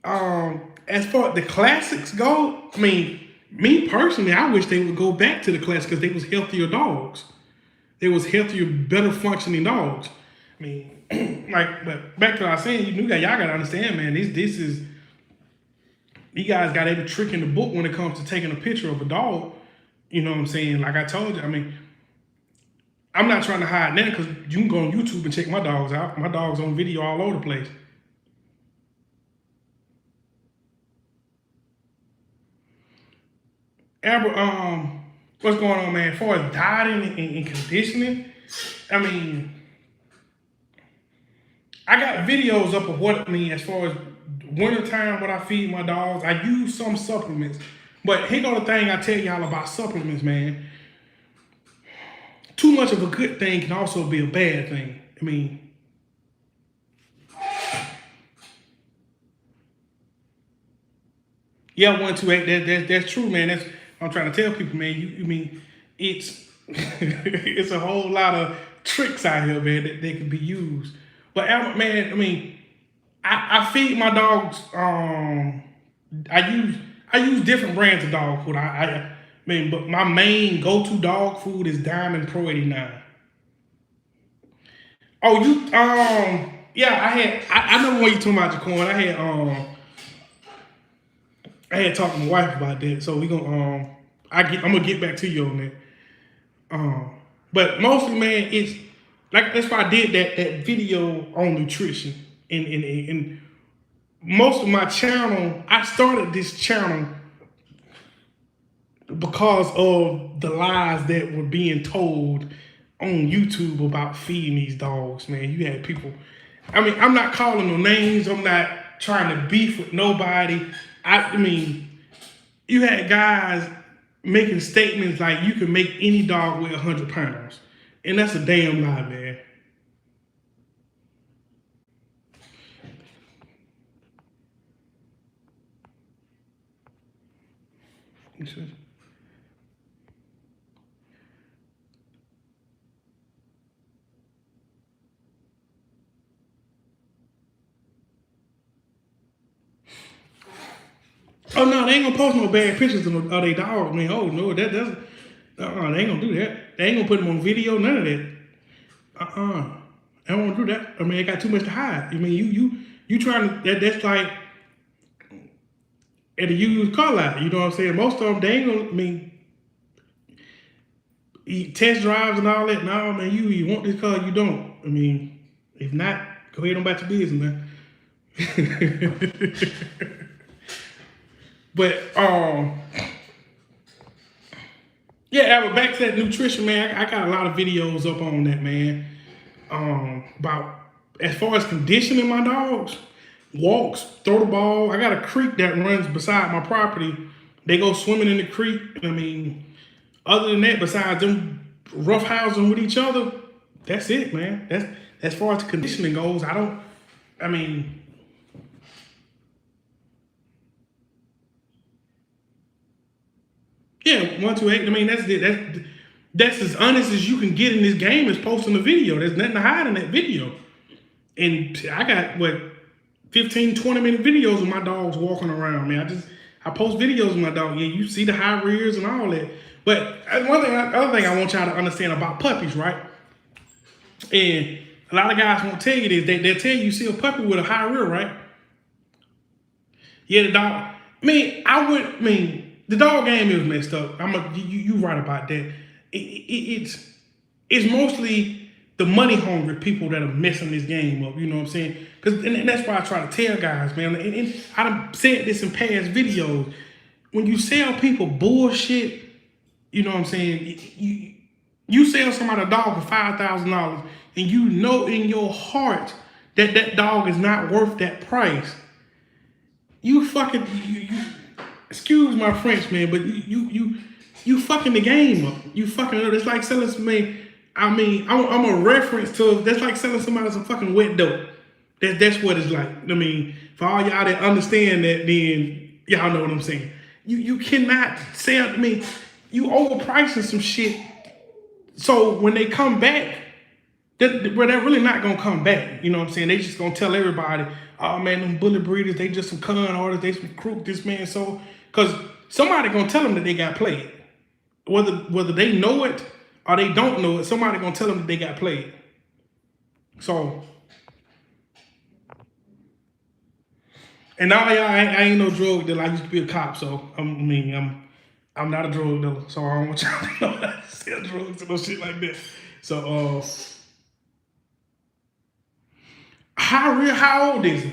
as far as the classics go, I mean, me personally, I wish they would go back to the classics because they was healthier dogs. They was healthier, better functioning dogs. I mean, like, but back to what I was saying, y'all gotta understand, man. This is you guys got every trick in the book when it comes to taking a picture of a dog. You know what I'm saying? Like I told you, I mean, I'm not trying to hide that because you can go on YouTube and check my dogs out. My dog's on video all over the place. Albert, what's going on, man? As far as dieting and conditioning, I mean, I got videos up of what I mean as far as wintertime, what I feed my dogs. I use some supplements. But here go the thing I tell y'all about supplements, man. Too much of a good thing can also be a bad thing. I mean, yeah, 128. That's true, man. That's I'm trying to tell people, man. You mean it's it's a whole lot of tricks out here, man, that they can be used. But man, I mean, I feed my dogs. I use different brands of dog food. I mean, but my main go-to dog food is Diamond Pro 89. Oh, yeah, I know when you talking about Jaquan. I had talked to my wife about that, so we gonna I'm gonna get back to you on that. But mostly, man, it's like that's why I did that video on nutrition and most of my channel. I started this channel because of the lies that were being told on YouTube about feeding these dogs, man. You had people, I mean, I'm not calling no names. I'm not trying to beef with nobody. I mean, you had guys making statements like you can make any dog weigh 100 pounds. And that's a damn lie, man. Oh no, they ain't gonna post no bad pictures of their dog, man. Oh no, they ain't gonna do that. They ain't gonna put them on video, none of that. I don't wanna do that. I mean, they got too much to hide. I mean, you trying to that's like at a used car lot, you know what I'm saying? Most of them, they ain't gonna, I mean, test drives and all that. No, man, you want this car, you don't. I mean, if not, go ahead on about your business, man. But yeah, Albert, back to that nutrition, man. I got a lot of videos up on that, man. About as far as conditioning my dogs, walks, throw the ball. I got a creek that runs beside my property. They go swimming in the creek. I mean, other than that, besides them roughhousing with each other, that's it, man. That's as far as conditioning goes. I mean. Yeah, 128. I mean, that's it. That's as honest as you can get in this game is posting a video. There's nothing to hide in that video. And I got, 15, 20-minute videos of my dogs walking around, man. I post videos of my dog. Yeah, you see the high rears and all that. But other thing I want y'all to understand about puppies, right? And a lot of guys won't tell you this. They'll tell you see a puppy with a high rear, right? Yeah, the dog. The dog game is messed up. You right about that. It's mostly the money hungry people that are messing this game up. You know what I'm saying? And that's why I try to tell guys, man. And I've said this in past videos. When you sell people bullshit, you know what I'm saying? You sell somebody a dog for $5,000, and you know in your heart that that dog is not worth that price. You fucking excuse my French, man, but you fucking the game up. You fucking up. It's like selling somebody. I mean, I'm a reference to. That's like selling somebody some fucking wet dope. That's what it's like. I mean, for all y'all that understand that, then y'all know what I'm saying. You cannot sell. I mean, you overpricing some shit. So when they come back Where they're really not gonna come back. You know what I'm saying? They just gonna tell everybody, oh man, them bullet breeders, they just some con artists, they some crook, this man. So, cause somebody gonna tell them that they got played. Whether they know it or they don't know it, somebody gonna tell them that they got played. So, and now I ain't no drug dealer. I used to be a cop, so I'm not a drug dealer. So I don't want y'all to know that I sell drugs and no shit like that. So how old is he?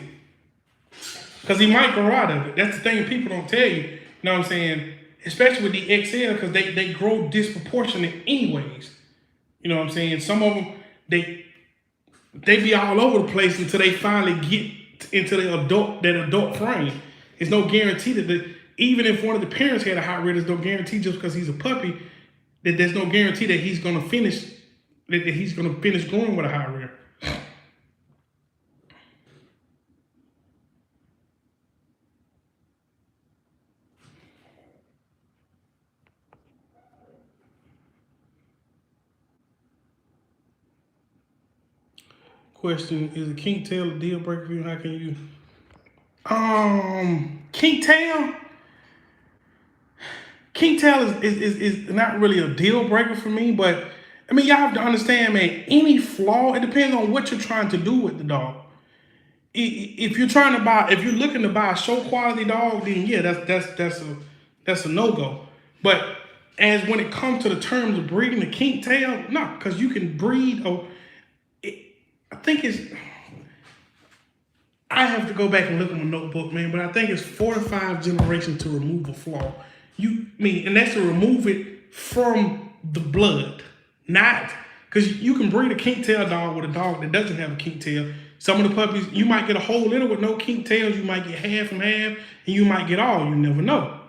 Because he might grow out of it. That's the thing people don't tell you. You know what I'm saying? Especially with the XL, because they grow disproportionate anyways. You know what I'm saying? Some of them, they be all over the place until they finally get into that adult frame. There's no guarantee that even if one of the parents had a high rate, there's no guarantee just because he's a puppy that there's no guarantee that he's gonna finish growing with a high rate. Question, is a kink tail a deal breaker for you? How can you kink tail? Kink tail is not really a deal breaker for me, but I mean y'all have to understand, man, any flaw, it depends on what you're trying to do with the dog. If you're looking to buy a show quality dog, then yeah, that's a no-go. But as when it comes to the terms of breeding a kink tail, no, because you can breed I have to go back and look at my notebook, man, but I think it's 4 to 5 generations to remove a flaw. And that's to remove it from the blood, not because you can breed a kink tail dog with a dog that doesn't have a kink tail. Some of the puppies, you might get a whole litter with no kink tails, you might get half and half, and you might get all. You never know.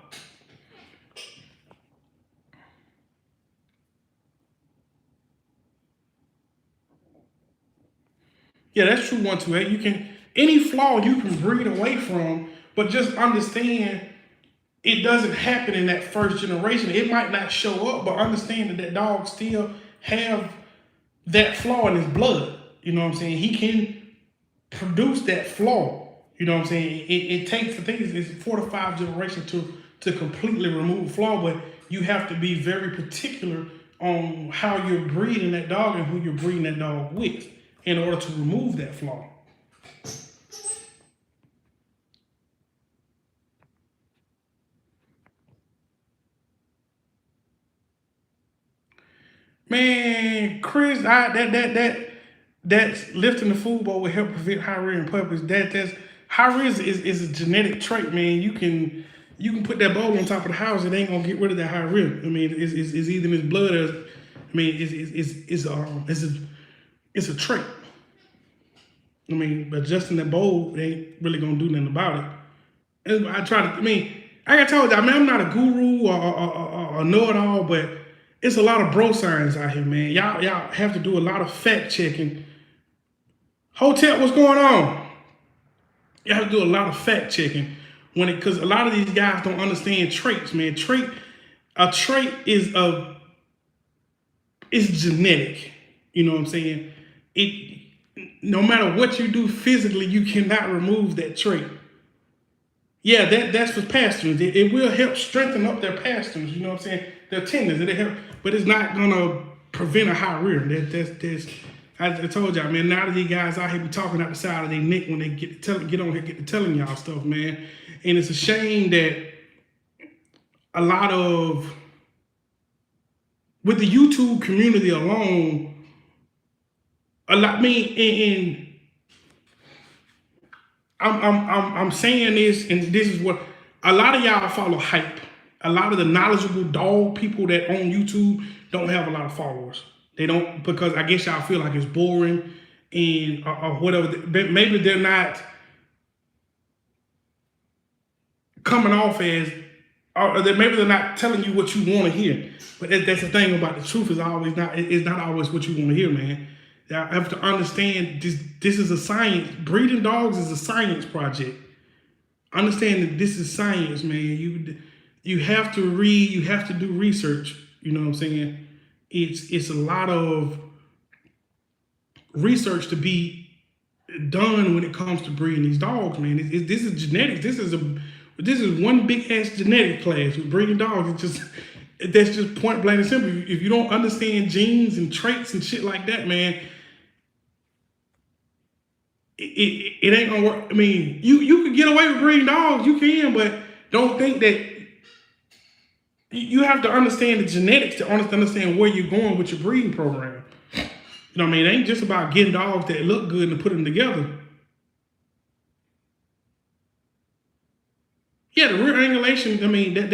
Yeah, that's true. 128. You can any flaw you can breed away from, but just understand it doesn't happen in that first generation. It might not show up, but understand that dog still have that flaw in his blood. You know what I'm saying? He can produce that flaw. You know what I'm saying? It takes, I think it's 4 to 5 generations to completely remove a flaw, but you have to be very particular on how you're breeding that dog and who you're breeding that dog with in order to remove that flaw. Man, Chris, that's lifting the food bowl will help prevent high rearing puppies. That's high rearing is a genetic trait, man. You can put that bowl on top of the house, it ain't gonna get rid of that high rear. I mean, it's either in his blood or it's a trait. I mean, but adjusting that bowl, it ain't really gonna do nothing about it. And like I told you, I mean, I'm not a guru or know-it-all, but it's a lot of bro science out here, man. Y'all have to do a lot of fact checking. Hotel, what's going on? You have to do a lot of fact checking because a lot of these guys don't understand traits, man. A trait is genetic. You know what I'm saying? No matter what you do physically, you cannot remove that trait. Yeah, that's for pasturing. It will help strengthen up their pasturing. You know what I'm saying? Their tendons. It'll help, but it's not gonna prevent a high rear. I told y'all, man. Now that these guys out here be talking out the side of their neck when they get on here, get to telling y'all stuff, man. And it's a shame that a lot of with the YouTube community alone. I'm saying this, and this is what a lot of y'all follow hype. A lot of the knowledgeable dog people that on YouTube don't have a lot of followers. They don't, because I guess y'all feel like it's boring and or whatever. Maybe they're not coming off as, or maybe they're not telling you what you want to hear. But that's the thing about the truth is always not. It's not always what you want to hear, man. I have to understand this is a science. Breeding dogs is a science project. Understand that this is science, man. You have to read, you have to do research. You know what I'm saying? It's a lot of research to be done when it comes to breeding these dogs, man. This is genetics. This is one big ass genetic class with breeding dogs. That's just point blank and simple. If you don't understand genes and traits and shit like that, man, it ain't gonna work. I mean, you can get away with breeding dogs, you can, but don't think that you have to understand the genetics to understand where you're going with your breeding program. You know what I mean? It ain't just about getting dogs that look good and put them together. Yeah, the rear angulation, I mean, that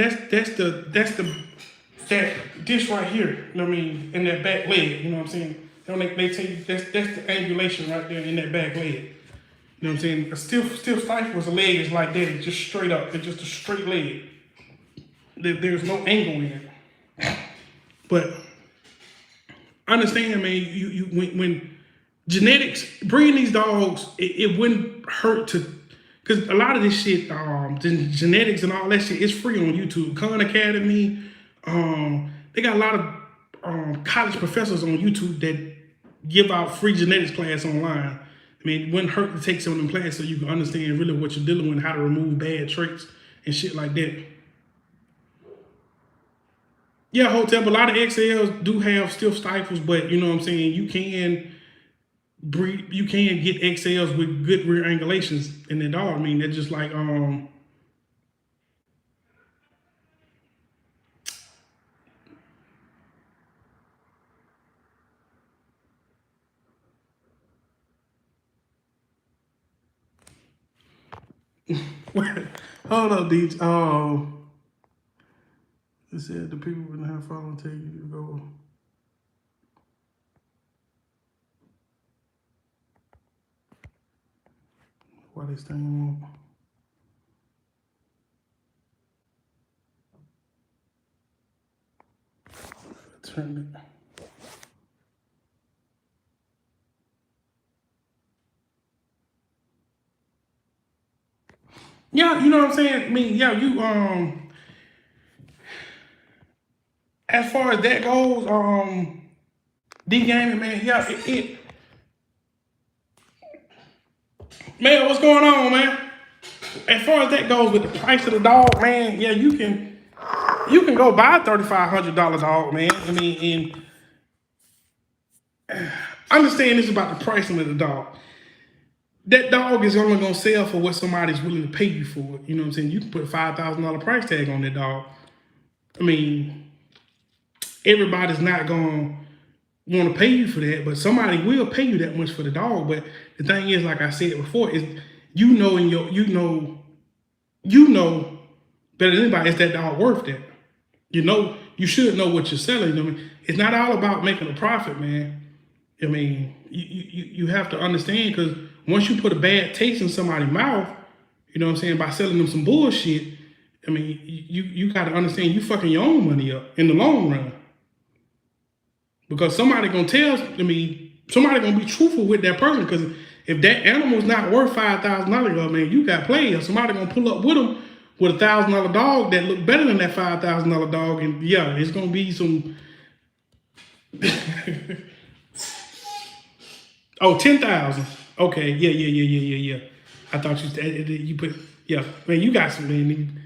this right here, you know what I mean, in that back leg, you know what I'm saying? They tell you that's the angulation right there in that back leg. You know what I'm saying? A stiff stifle was a leg is like that, it's just straight up, it's just a straight leg. There's no angle in it. But understand, man, when genetics, breeding these dogs, it wouldn't hurt to, because a lot of this shit, the genetics and all that shit is free on YouTube. Khan Academy, they got a lot of college professors on YouTube that give out free genetics class online. I mean, it wouldn't hurt to take some of them classes so you can understand really what you're dealing with, how to remove bad traits and shit like that. Yeah, Hotep, a lot of XLs do have stiff stifles, but you know what I'm saying, you can get XLs with good rear angulations in their dog. I mean, they're just like hold up, Deej. It said the people wouldn't have followed tell you to go. Why this thing won't? Turn it. Yeah, you know what I'm saying? I mean, yeah, you as far as that goes, D-gaming, man, yeah, man, what's going on, man? As far as that goes with the price of the dog, man, yeah, you can go buy a $3,500 dog, man. I mean, and understand this about the pricing of the dog. That dog is only gonna sell for what somebody's willing to pay you for it. You know what I'm saying? You can put a $5,000 price tag on that dog. I mean, everybody's not gonna want to pay you for that, but somebody will pay you that much for the dog. But the thing is, like I said before, is you know better than anybody, is that dog worth that? You should know what you're selling. I mean, it's not all about making a profit, man. I mean, you have to understand, because once you put a bad taste in somebody's mouth, you know what I'm saying, by selling them some bullshit, I mean, you got to understand you fucking your own money up in the long run. Because somebody gonna be truthful with that person, because if that animal's not worth $5,000, man, you got played. Somebody gonna pull up with them with a $1,000 dog that look better than that $5,000 dog, and yeah, it's gonna be some. Oh, 10,000. Okay, yeah. I thought you put, yeah, man, you got some, man.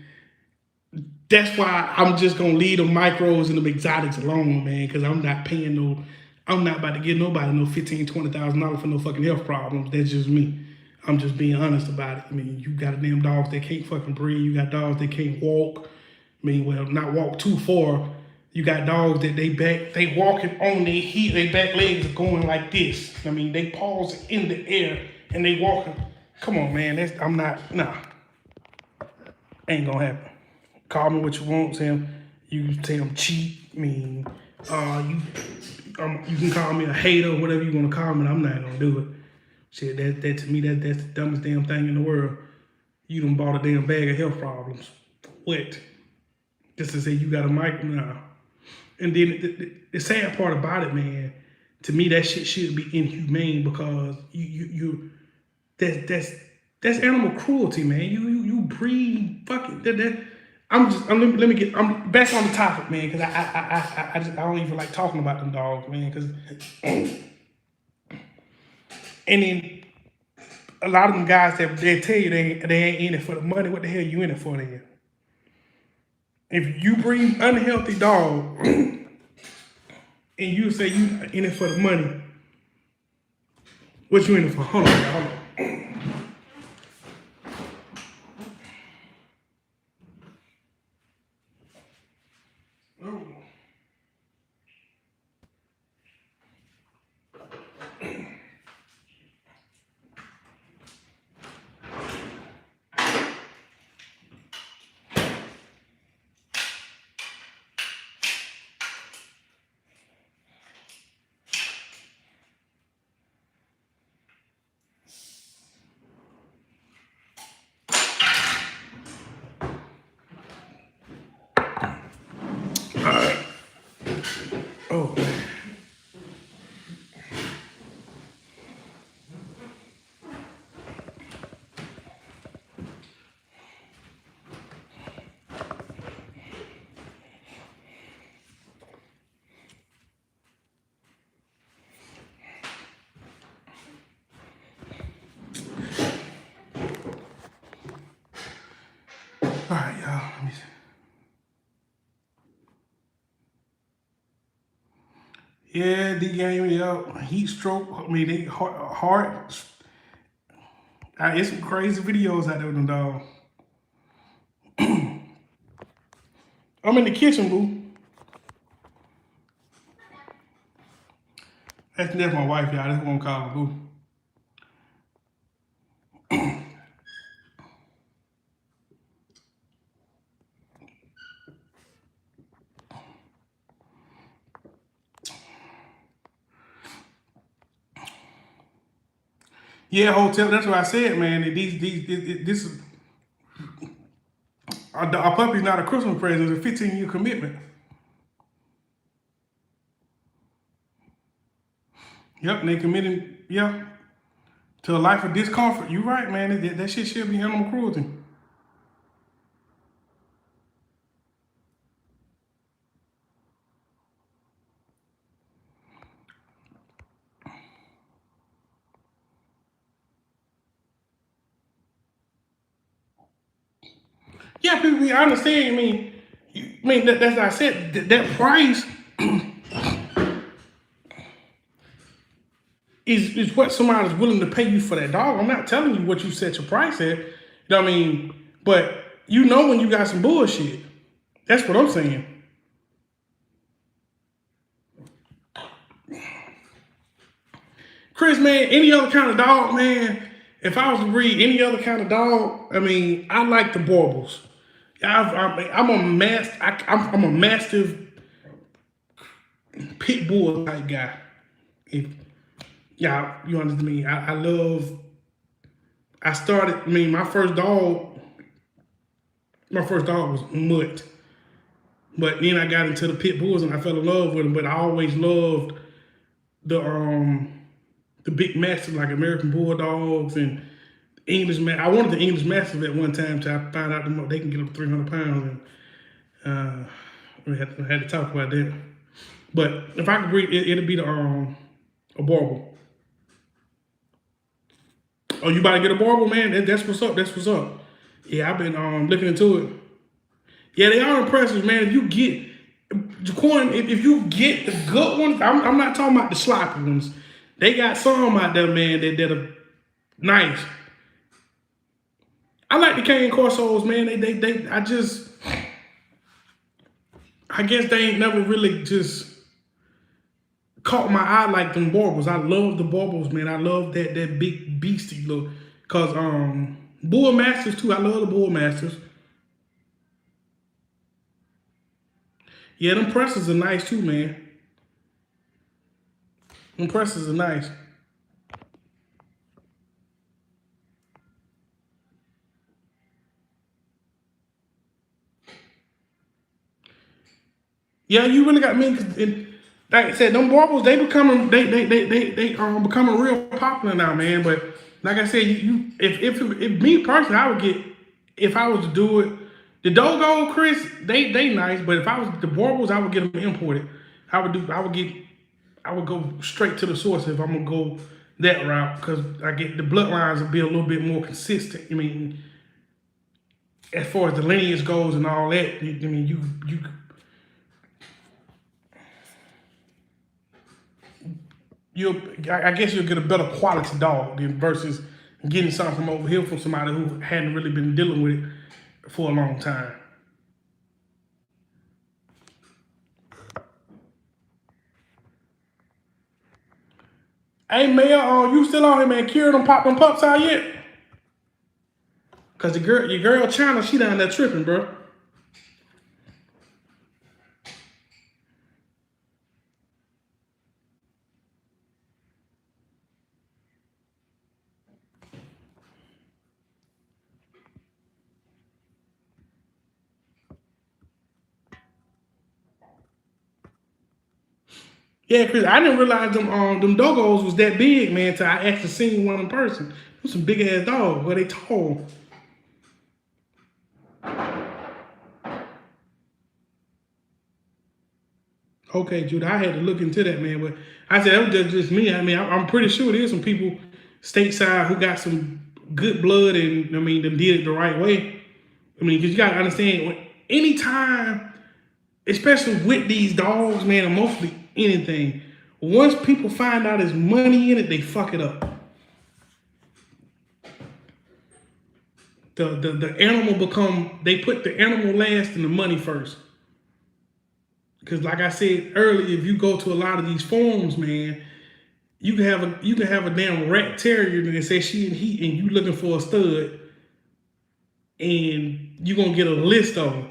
That's why I'm just gonna leave the micros and the exotics alone, man, because I'm not about to give nobody no $15,000, $20,000 for no fucking health problems. That's just me. I'm just being honest about it. I mean, you got damn dogs that can't fucking breathe. You got dogs that can't walk. I mean, well, not walk too far. You got dogs that they walking on their heel, their back legs are going like this. I mean, they paws in the air and they walking. Come on, man. Ain't gonna happen. Call me what you want, Sam. You say I'm cheap. I mean, you can call me a hater, whatever you want to call me. I'm not gonna do it. Shit, that to me, that's the dumbest damn thing in the world. You done bought a damn bag of health problems. What? Just to say you got a mic now. And then the sad part about it, man, to me that shit should be inhumane, because that's animal cruelty, man. You breed fucking I'm back on the topic, man, because I don't even like talking about them dogs, man, because And then a lot of them guys that they tell you they ain't in it for the money. What the hell you in it for then? If you breed unhealthy dog and you say you in it for the money, what you in it for? Hold on, hold on. Oh. All right, y'all. Let me see. Yeah, the game, yeah, heat stroke. I mean, they heart. It's some crazy videos out there with them dogs. I'm in the kitchen, boo. That's my wife, y'all. That's what I'm calling boo. Yeah, hotel. That's what I said, man. That this is our puppy's not a Christmas present. It's a 15-year commitment. Yep, and they committed, yeah, to a life of discomfort. You right, man. That shit should be animal cruelty. Yeah, people, I understand. I mean that's what I said. That price is what somebody's willing to pay you for that dog. I'm not telling you what you set your price at. You know what I mean? But you know when you got some bullshit. That's what I'm saying. Chris, man, any other kind of dog, man, if I was to breed any other kind of dog, I mean, I like the baubles. I'm a mastiff pit bull type guy. Yeah, you understand me? My first dog was Mutt. But then I got into the pit bulls and I fell in love with them. But I always loved the big mastiff like American Bulldogs and English. I wanted the English Mastiff at one time until I found out they can get up to 300 pounds. And we had to talk about that. But if I could breed, it'll be a barbel. Oh, you about to get a barbel, man? That's what's up. That's what's up. Yeah, I've been looking into it. Yeah, they are impressive, man. If you get Jaquan, if you get the good ones, I'm not talking about the sloppy ones. They got some out there, man, that are nice. I like the Cane Corsos, man. I guess they ain't never really just caught my eye like them baubles. I love the baubles, man. I love that big beastie look. Cause bull masters too. I love the bull masters. Yeah, them presses are nice too, man. Them presses are nice. Yeah, you really got me. Like I said, them baubles, they becoming real popular now, man. But like I said, if me personally, I would get, if I was to do it, the Dogo, Chris, they nice. But if I was the baubles, I would get them imported. I would go straight to the source if I'm gonna go that route because I get the bloodlines will be a little bit more consistent. I mean, as far as the lineage goes and all that, I mean, I guess you'll get a better quality dog than versus getting something from over here from somebody who hadn't really been dealing with it for a long time. Hey, man, you still on here, man? Kira don't pop them pups out yet? Cause your girl China, she down there tripping, bro. Yeah, Chris, I didn't realize them doggos was that big, man, till I actually seen one in person. Them some big ass dogs, but they tall. Okay, Judah, I had to look into that, man. But I said that was just me. I mean, I'm pretty sure there's some people stateside who got some good blood and I mean, them did it the right way. I mean, because you gotta understand, anytime, especially with these dogs, man, and mostly anything, once people find out there's money in it, they fuck it up. The animal they put the animal last and the money first. Because like I said earlier, if you go to a lot of these forums, man, you can have a damn rat terrier that says she and he, and you looking for a stud, and you gonna get a list of them.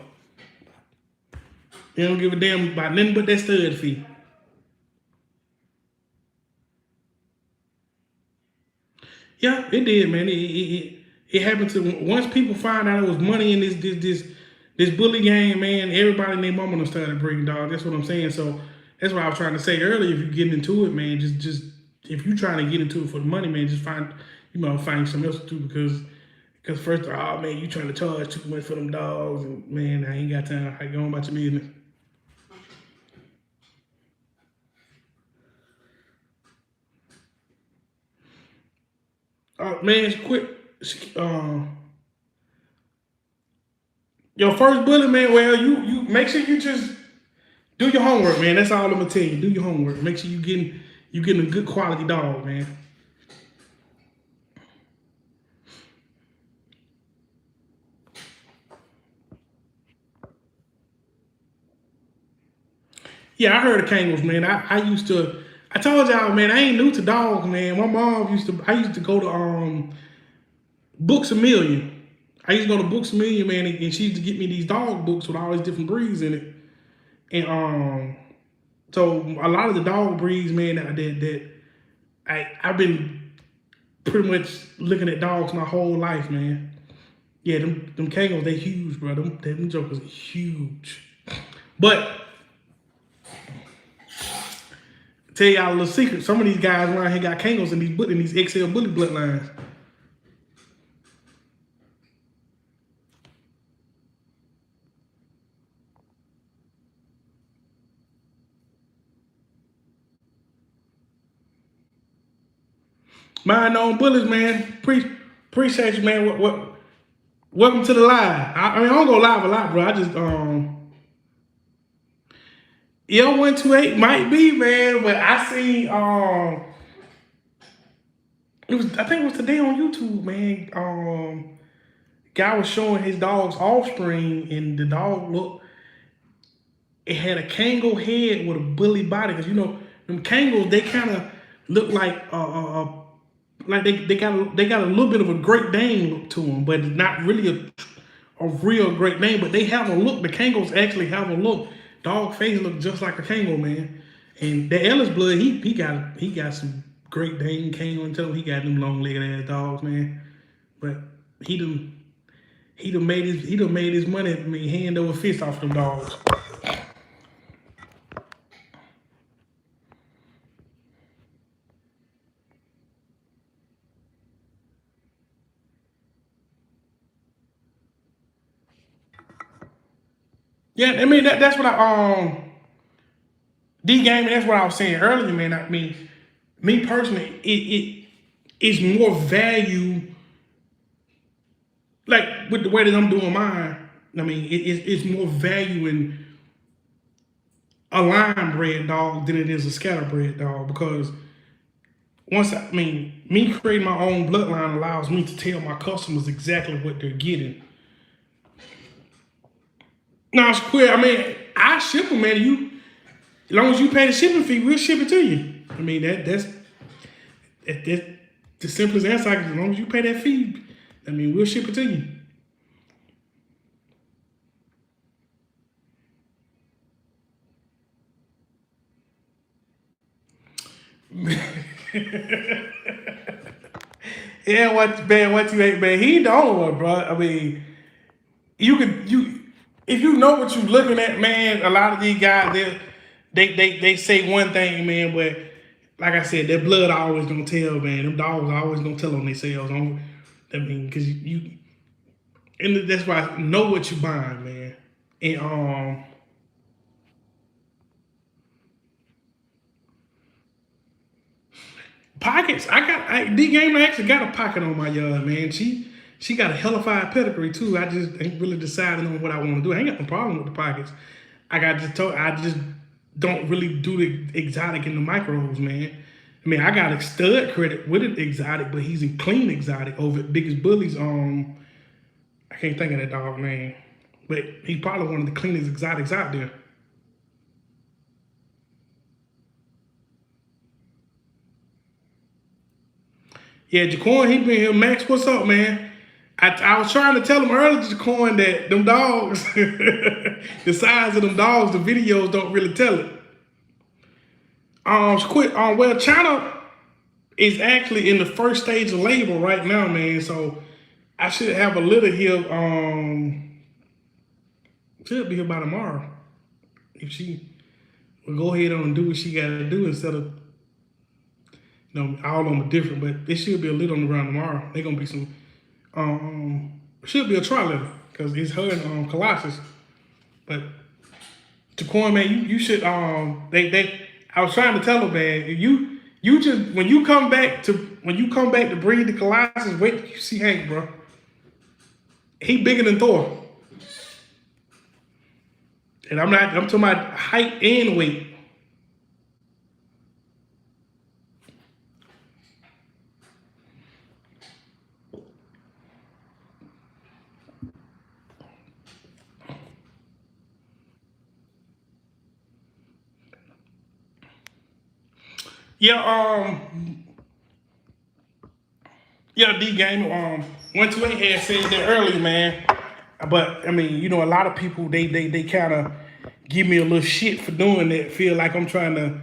They don't give a damn about nothing but that stud fee. Yeah, it did, man. It happened to once people find out it was money in this bully game, man. Everybody and their mama done started breeding dogs. That's what I'm saying. So that's what I was trying to say earlier. If you're getting into it, man, just if you're trying to get into it for the money, man, just find something else to do because first of all, man, you trying to charge too much for them dogs, and man, I ain't got time. I go on about your business. Man, quit. Your first bullet, man. Well, you make sure you just do your homework, man. That's all I'm gonna tell you. Do your homework. Make sure you getting a good quality dog, man. Yeah, I heard of Kangals, man. I told y'all, man, I ain't new to dogs, man. My mom I used to go to Books A Million. I used to go to Books A Million, man, and she used to get me these dog books with all these different breeds in it. And so a lot of the dog breeds, man, that I've been pretty much looking at dogs my whole life, man. Yeah, them Kangals, they huge, bro. Them jokers are huge. But tell y'all a little secret. Some of these guys around here got Kangals in these XL bully bloodlines. My known bullies, man. Appreciate you, man. Welcome to the live. I mean, I don't go live a lot, bro. I just L128 might be, man, but I seen I think it was today on YouTube, man. Guy was showing his dog's offspring, and the dog it had a Kangal head with a bully body. Cause them Kangals, they kind of look like they got a little bit of a Great Dane look to them, but it's not really a real Great Dane. But they have a look. The Kangals actually have a look. Dog face look just like a Kangal, man. And the Ellis blood, he got some Great Dane Kangal until he got them long-legged ass dogs, man. But he done made his money. I mean, hand over fist off them dogs. Yeah, I mean that's what D game. That's what I was saying earlier, man. I mean, me personally, it's more value. Like with the way that I'm doing mine, I mean, it's more value in a line bred dog than it is a scatterbred dog because me creating my own bloodline allows me to tell my customers exactly what they're getting. Now it's clear. I mean, I ship them, man. As long as you pay the shipping fee, we'll ship it to you. I mean, that's the simplest answer. As long as you pay that fee, I mean, we'll ship it to you. Yeah, what you ain't, man. He the only one, bro. I mean, if you know what you're looking at, man. A lot of these guys, they say one thing, man, but like I said, their blood always gonna tell, man. Them dogs always gonna tell on themselves. I mean, because and that's why I know what you buying, man. And pockets. D Game actually got a pocket on my yard, man. She got a hellified pedigree too. I just ain't really decided on what I want to do. I ain't got no problem with the pockets. I just don't really do the exotic and the micros, man. I mean, I got a stud credit with an exotic, but he's in clean exotic over at Biggest Bullies. I can't think of that dog name, but he's probably one of the cleanest exotics out there. Yeah, Jaquan, he been here. Max, what's up, man? I was trying to tell him earlier, Jaquan, that them dogs, the size of them dogs, the videos don't really tell it. Well, China is actually in the first stage of labor right now, man. So I should have a litter here. Should be here by tomorrow. If she will go ahead and do what she got to do instead of, all of them are different, but there should be a litter on the ground tomorrow. They're gonna be some. Should be a tri litter because it's her and Colossus. But Jaquan, man, you should. I was trying to tell her, man, you just when you come back to breed the Colossus, wait till you see Hank, bro. He bigger than Thor. And I'm talking about height and weight. Yeah, D Game, 128 had said that earlier, man. But I mean, a lot of people they kind of give me a little shit for doing that. Feel like I'm trying to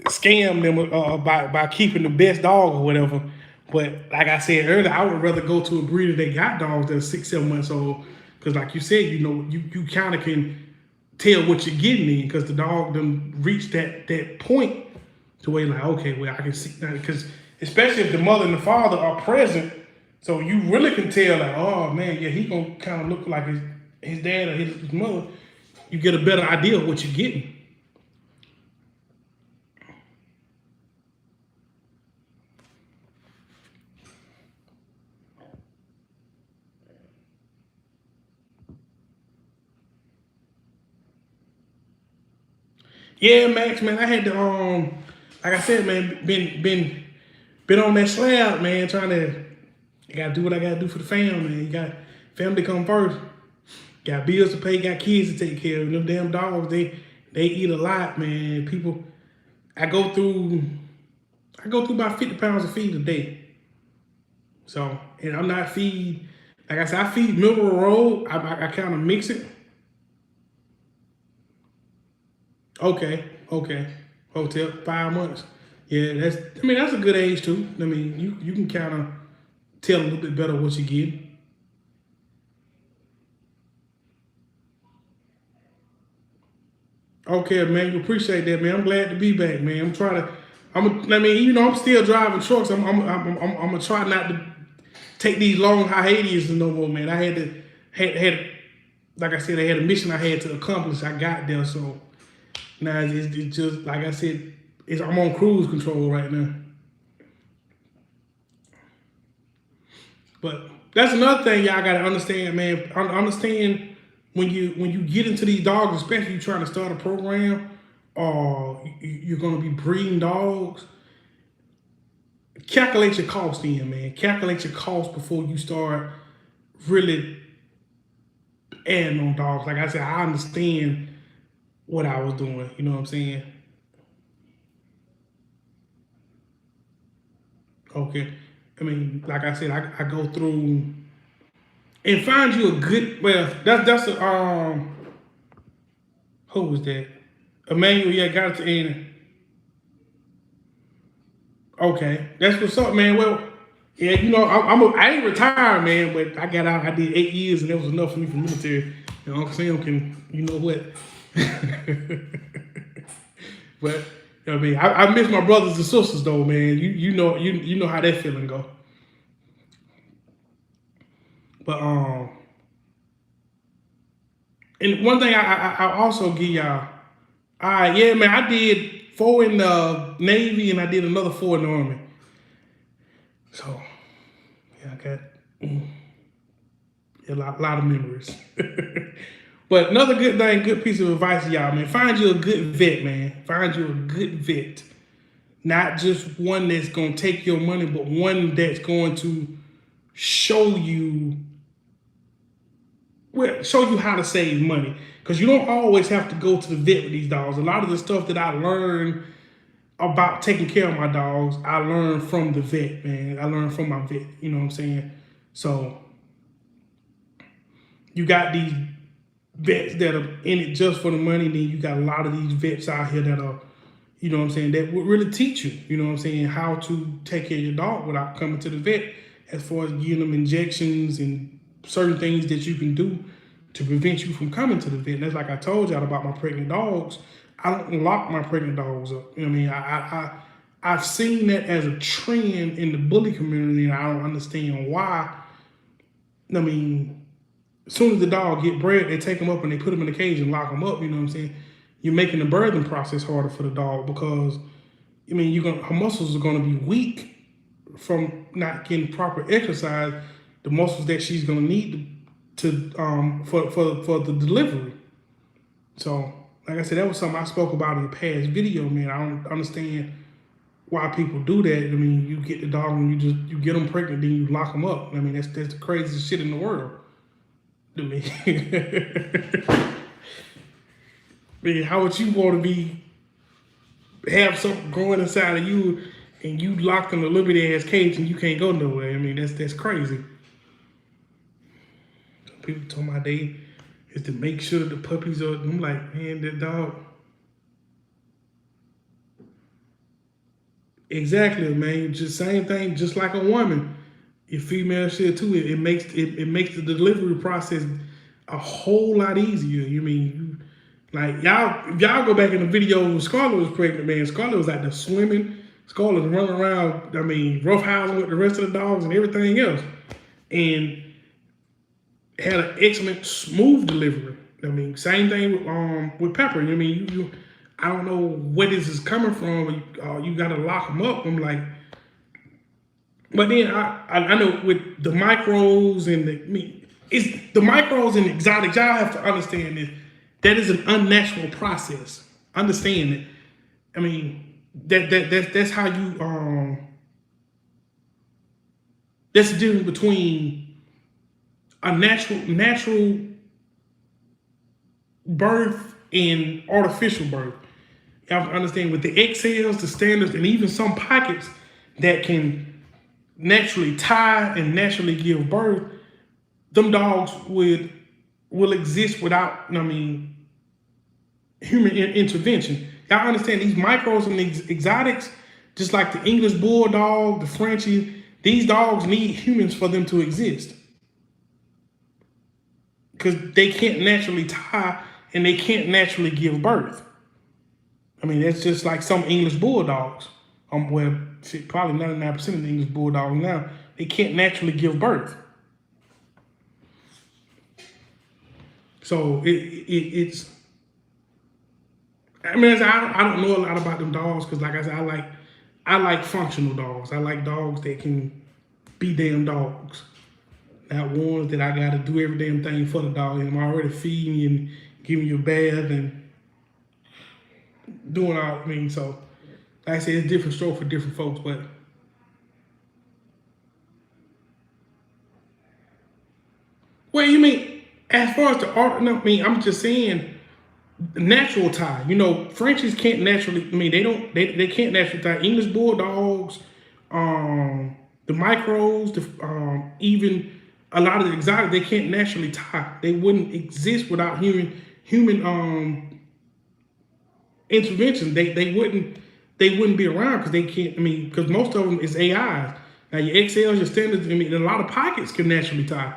scam them by keeping the best dog or whatever. But like I said earlier, I would rather go to a breeder that got dogs that are 6-7 months old, because like you said, you kind of can tell what you're getting in, because the dog them reach that point to where you're like, okay, well, I can see that, because especially if the mother and the father are present, so you really can tell, like, oh man, yeah, he gonna kind of look like his dad or his mother. You get a better idea of what you're getting. Yeah, Max, man, I had to like I said, man, been on that slab, man, I gotta do what I gotta do for the family, man. You got family come first. Got bills to pay, got kids to take care of. Them damn dogs, they eat a lot, man. People, I go through about 50 pounds of feed a day. So, and I'm not feed, like I said, I feed middle of the road. I kind of mix it. Okay. Hotel, 5 months. Yeah, that's a good age too. I mean, you can kind of tell a little bit better what you get. Okay, man, you appreciate that, man. I'm glad to be back, man. I'm still driving trucks. I'm gonna try not to take these long hiatus no more, man. I had like I said, I had a mission I had to accomplish. I got there, so now it's just like I said, I'm on cruise control right now. But that's another thing y'all gotta understand, man. Understand when you get into these dogs, especially you trying to start a program or you're gonna be breeding dogs. Calculate your cost in, man. Calculate your cost before you start really adding on dogs. Like I said, I understand what I was doing. You know what I'm saying? Okay. I mean, like I said, I go through and find you a good. Well, that's a who was that? Emmanuel. Yeah, got it to end. Okay, that's what's up, man. Well, yeah, you know, I ain't retired, man, but I got out. I did 8 years, and that was enough for me for military. And Uncle Sam can, you know what? But you know what I mean, I miss my brothers and sisters though, man. You know how that feeling go. But and one thing I also give y'all. All right, yeah, man, I did 4 in the Navy and I did another 4 in the Army. So yeah, I got a lot of memories. But another good thing, good piece of advice to y'all, man. Find you a good vet, man. Find you a good vet. Not just one that's gonna take your money, but one that's going to show you how to save money. Because you don't always have to go to the vet with these dogs. A lot of the stuff that I learned about taking care of my dogs, I learned from the vet, man. I learned from my vet, you know what I'm saying? So you got these vets that are in it just for the money. Then you got a lot of these vets out here that are, you know what I'm saying, that would really teach you, you know what I'm saying, how to take care of your dog without coming to the vet, as far as giving them injections and certain things that you can do to prevent you from coming to the vet. And that's like I told y'all about my pregnant dogs. I don't lock my pregnant dogs up. You know what I mean? I've seen that as a trend in the bully community, and I don't understand why. I mean, as soon as the dog get bred, they take them up and they put them in a cage and lock them up. You know what I'm saying? You're making the birthing process harder for the dog because, I mean, her muscles are going to be weak from not getting proper exercise. The muscles that she's going to need for the delivery. So, like I said, that was something I spoke about in the past video, man. I don't understand why people do that. I mean, you get the dog and you get them pregnant, then you lock them up. I mean, that's the craziest shit in the world to me. Man, how would you want to have something growing inside of you and you locked in a little bitty ass cage and you can't go nowhere? I mean, that's crazy. People told my day is to make sure that the puppies are. I'm like, man, that dog. Exactly, man. Just same thing, just like a woman. Your female shit too. It makes the delivery process a whole lot easier. You mean like y'all go back in the video when Scarlett was pregnant, man. Scarlett was out there swimming. Scarlett was running around. I mean, roughhousing with the rest of the dogs and everything else, and had an excellent, smooth delivery. I mean, same thing with Pepper. I mean, I don't know where this is coming from. You got to lock them up. I'm like, but then I know with the micros and it's the micros and exotics. Y'all have to understand this. That is an unnatural process. Understand it. I mean, that's how you that's the difference between a natural birth and artificial birth. You have to understand with the egg cells, the standards, and even some pockets that can naturally tie and naturally give birth, them dogs will exist without, I mean, human intervention. Y'all understand these micros and these exotics, just like the English bulldog, the Frenchie, these dogs need humans for them to exist. Because they can't naturally tie and they can't naturally give birth. I mean, that's just like some English bulldogs. Well, probably 99% of the English bulldogs now, they can't naturally give birth. So it's. I mean, I don't know a lot about them dogs because, like I said, I like functional dogs. I like dogs that can be damn dogs. Not ones that I got to do every damn thing for the dog. And I'm already feeding you and giving you a bath and doing all, so like I said, it's different stroke for different folks, but well, you mean, as far as the art, no, I'm just saying natural tie. Frenchies can't naturally, they can't naturally tie. English Bulldogs, the micros, even a lot of the exotic, they can't naturally tie. They wouldn't exist without human intervention. They wouldn't be around because they can't, because most of them is AIs. Now your XLs, your standards, a lot of pockets can naturally tie.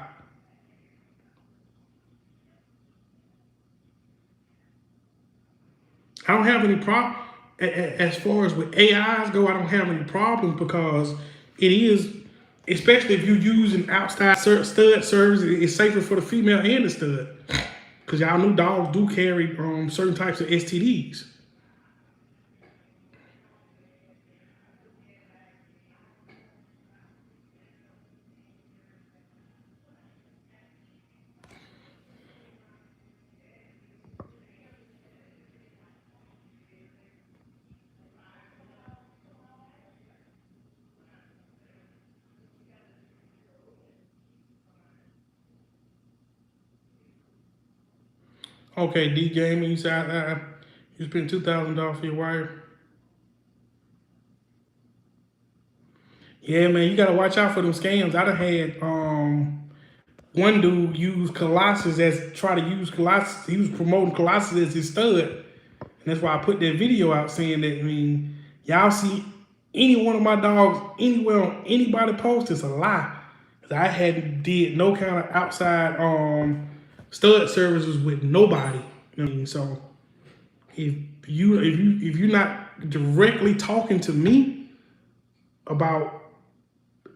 I don't have any problem, as far as with AIs go, I don't have any problems because it is, especially if you use an outside stud service, it's safer for the female and the stud. Because y'all know dogs do carry certain types of STDs. Okay, D Gaming, you said you spent $2,000 for your wire. Yeah, man, you gotta watch out for them scams. I done had one dude use Colossus try to use Colossus. He was promoting Colossus as his stud, and that's why I put that video out saying that. Y'all see any one of my dogs anywhere on anybody post, it's a lie. I hadn't did no kind of outside stud services with nobody. So if you're not directly talking to me about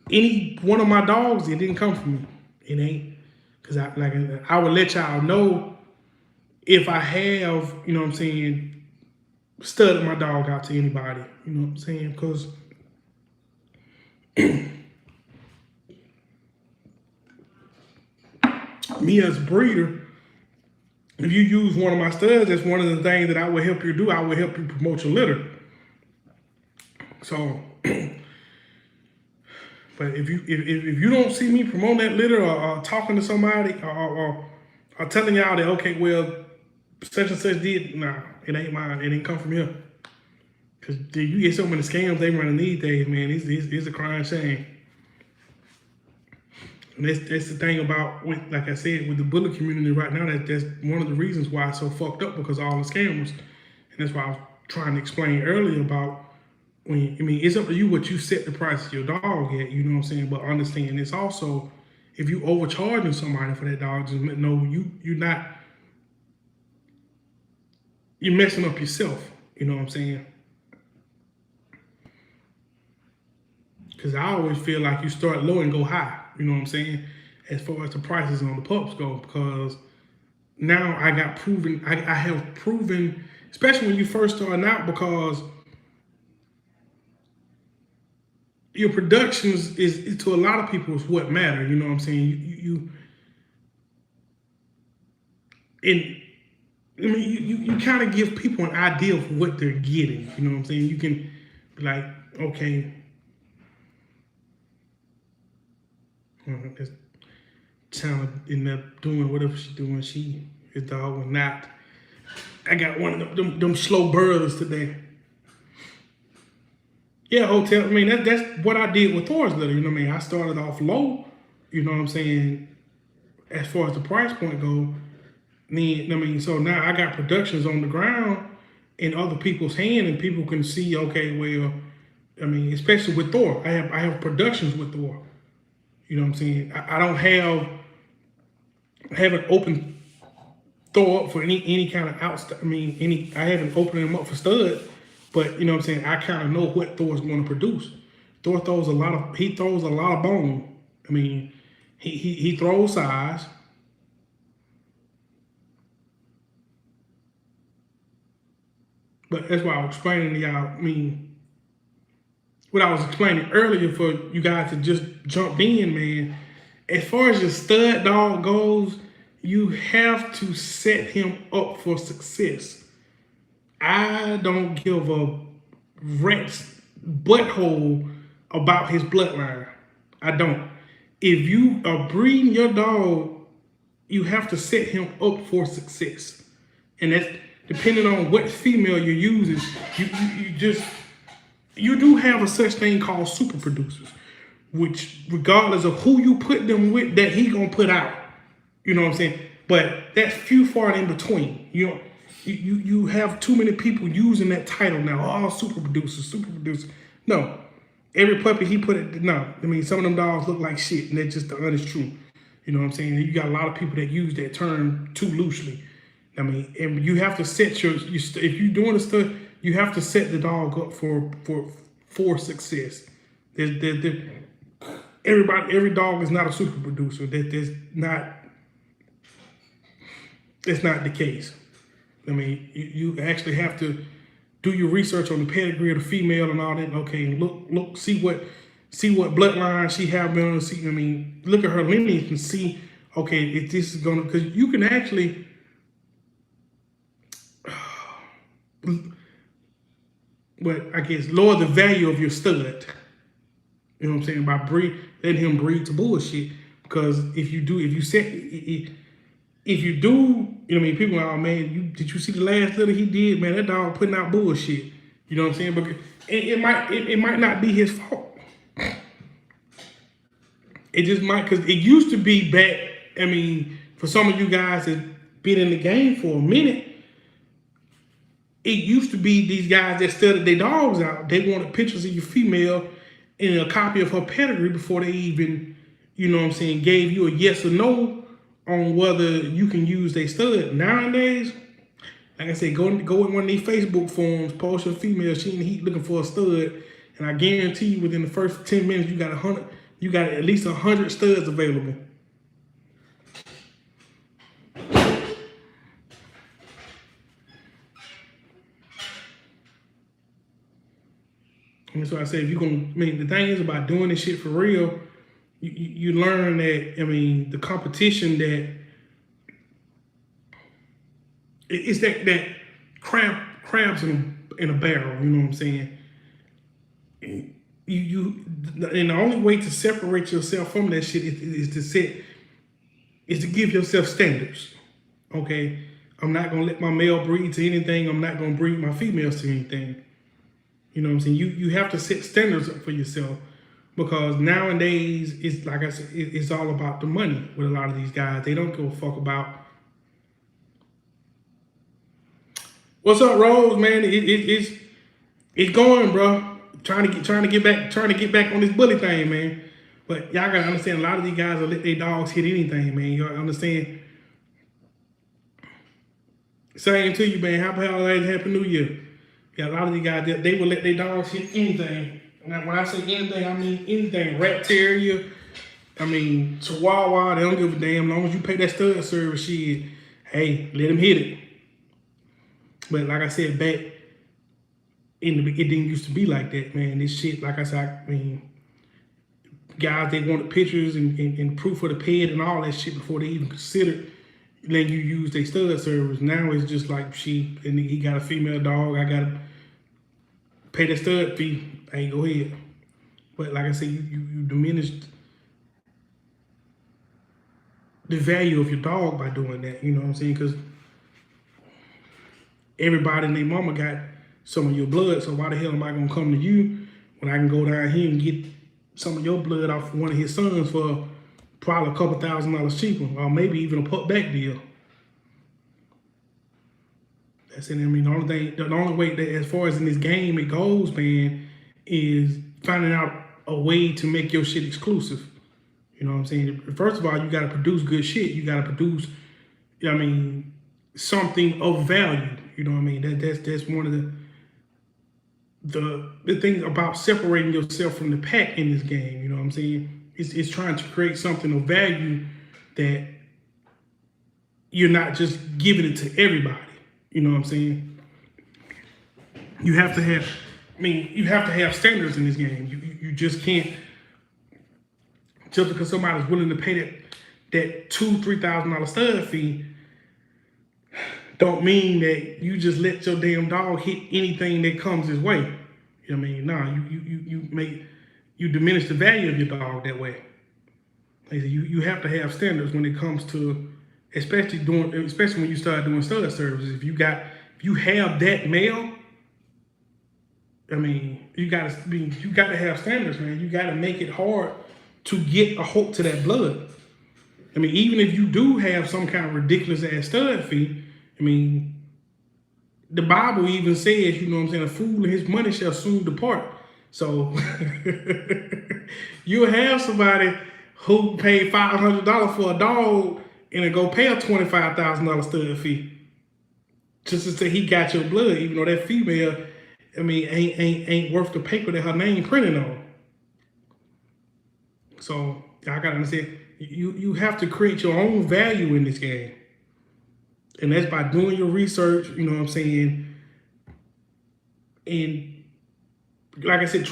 any one of my dogs, it didn't come from me. It ain't, because I would let y'all know if I have, studded my dog out to anybody. You know what I'm saying? Because me as a breeder, if you use one of my studs, that's one of the things that I will help you do. I will help you promote your litter. So, but if you don't see me promoting that litter or talking to somebody or telling y'all that, okay, well, such and such did, nah, it ain't mine. It didn't come from here. Because you get so many scams they running these days, man. It's a crying shame. And that's the thing about, like I said, with the bully community right now, that's one of the reasons why it's so fucked up, because of all the scammers. And that's why I was trying to explain earlier about it's up to you what you set the price of your dog at, you know what I'm saying? But understand it's also, if you overcharging somebody for that dog, just know you're messing up yourself, you know what I'm saying? Because I always feel like you start low and go high, you know what I'm saying? As far as the prices on the pups go, because now I have proven, especially when you first starting out, because your productions is to a lot of people is what matter, you know what I'm saying? You kind of give people an idea of what they're getting, you know what I'm saying? You can be like, okay, this child ended up doing whatever she's doing. His dog was not. I got one of them slow burrs today. Yeah, hotel. That's what I did with Thor's litter. You know what I mean? I started off low. You know what I'm saying? As far as the price point go, so now I got productions on the ground in other people's hand, and people can see. Okay, well, especially with Thor, I have productions with Thor. You know what I'm saying? I don't haven't opened Thor up for any kind of I haven't opened him up for stud. But you know what I'm saying, I kind of know what Thor's going to produce. Thor throws a lot of bone. He throws size. But that's why I was explaining to y'all, what I was explaining earlier for you guys to just jump in, man. as far as your stud dog goes, you have to set him up for success. I don't give a rat's butthole about his bloodline. I don't. If you are breeding your dog, you have to set him up for success. And that's depending on what female you're using. You do have a such thing called super producers, which regardless of who you put them with, that he gonna put out. You know what I'm saying? But that's few far in between. You have too many people using that title now. Oh, super producer, super producer. No. Every puppy he put it, no. I mean, some of them dogs look like shit, and that's just the honest truth. You know what I'm saying? You got a lot of people that use that term too loosely. I mean, and you have to set if you're doing the stuff, you have to set the dog up for success. Every dog is not a super producer. That's not the case. I mean, you actually have to do your research on the pedigree of the female and all that. Okay, look, see what bloodline she have been on. See, I mean, look at her lineage and see. Okay, if this is gonna, because you can actually. But I guess lower the value of your stud. You know what I'm saying? By letting him breed to bullshit. Because if you do, you know what I mean, people are, oh man, did you see the last litter he did? Man, that dog putting out bullshit. You know what I'm saying? But it might not be his fault. It just might, because it used to be back, I mean, for some of you guys that been in the game for a minute, it used to be these guys that studied their dogs out. They wanted pictures of your female and a copy of her pedigree before they even, you know what I'm saying, gave you a yes or no on whether you can use their stud. Nowadays, like I said, go in one of these Facebook forums, post your female, she in the heat looking for a stud, and I guarantee you within the first 10 minutes, you got at least 100 studs available. And so I say, if you're gonna, I mean, the thing is about doing this shit for real, you learn that, I mean, the competition that it's that crabs in a barrel, you know what I'm saying? And the only way to separate yourself from that shit is to give yourself standards. Okay, I'm not gonna let my male breed to anything. I'm not gonna breed my females to anything. You know what I'm saying? You have to set standards up for yourself, because nowadays it's like I said, it's all about the money with a lot of these guys. They don't give a fuck about. What's up, Rose? Man, it's going, bro. Trying to get back on this bully thing, man. But y'all gotta understand, a lot of these guys will let their dogs hit anything, man. You understand? Same to you, man. Happy holidays, happy New Year. Yeah, a lot of these guys, they will let their dogs hit anything. And when I say anything, I mean anything. Rat terrier, I mean Chihuahua, they don't give a damn. As long as you pay that stud service, shit, hey, let them hit it. But like I said, back in it didn't used to be like that, man. This shit, like I said, I mean, guys, they wanted pictures and proof of the ped and all that shit before they even considered letting you use their stud service. Now it's just like, and he got a female dog, I gotta pay the stud fee. Hey, go ahead. But like I said, you diminished the value of your dog by doing that. You know what I'm saying? Because everybody and their mama got some of your blood, so why the hell am I gonna come to you when I can go down here and get some of your blood off one of his sons for probably a couple $1,000s cheaper, or maybe even a put back deal? That's it. I mean, the only way that, as far as in this game it goes, man, is finding out a way to make your shit exclusive. You know what I'm saying? First of all, you gotta produce good shit. You gotta produce, I mean, something of value. You know what I mean? That's one of the things about separating yourself from the pack in this game. You know what I'm saying? It's trying to create something of value that you're not just giving it to everybody. You know what I'm saying? You have to have standards in this game. You just can't just because somebody's willing to pay that $2,000-3,000 stud fee, don't mean that you just let your damn dog hit anything that comes his way. You know what I mean? No, you diminish the value of your dog that way. Like you have to have standards when it comes to, especially when you start doing stud services. If you have that male, I mean, you gotta have standards, man. You gotta make it hard to get a hold to that blood. I mean, even if you do have some kind of ridiculous ass stud fee, I mean, the Bible even says, you know what I'm saying, a fool and his money shall soon depart. So you'll have somebody who paid $500 for a dog and then go pay a $25,000 stud fee just to say he got your blood, even though that female, I mean, ain't worth the paper that her name printed on. So I gotta understand, you have to create your own value in this game. And that's by doing your research, you know what I'm saying? And like I said,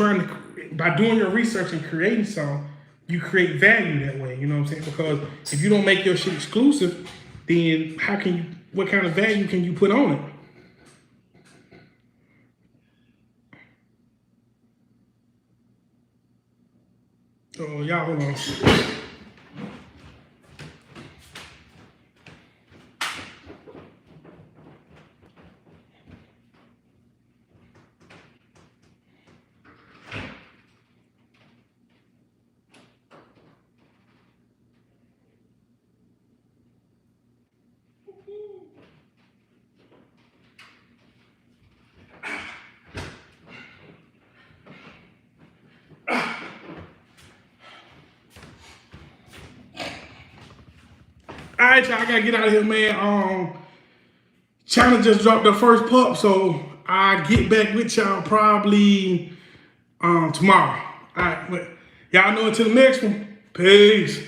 by doing your research and creating something, you create value that way, you know what I'm saying? Because if you don't make your shit exclusive, then what kind of value can you put on it? Oh, y'all, hold on. All right, y'all, I gotta get out of here, man. China just dropped their first pup, so I'll get back with y'all probably tomorrow. All right, but y'all know until the next one. Peace.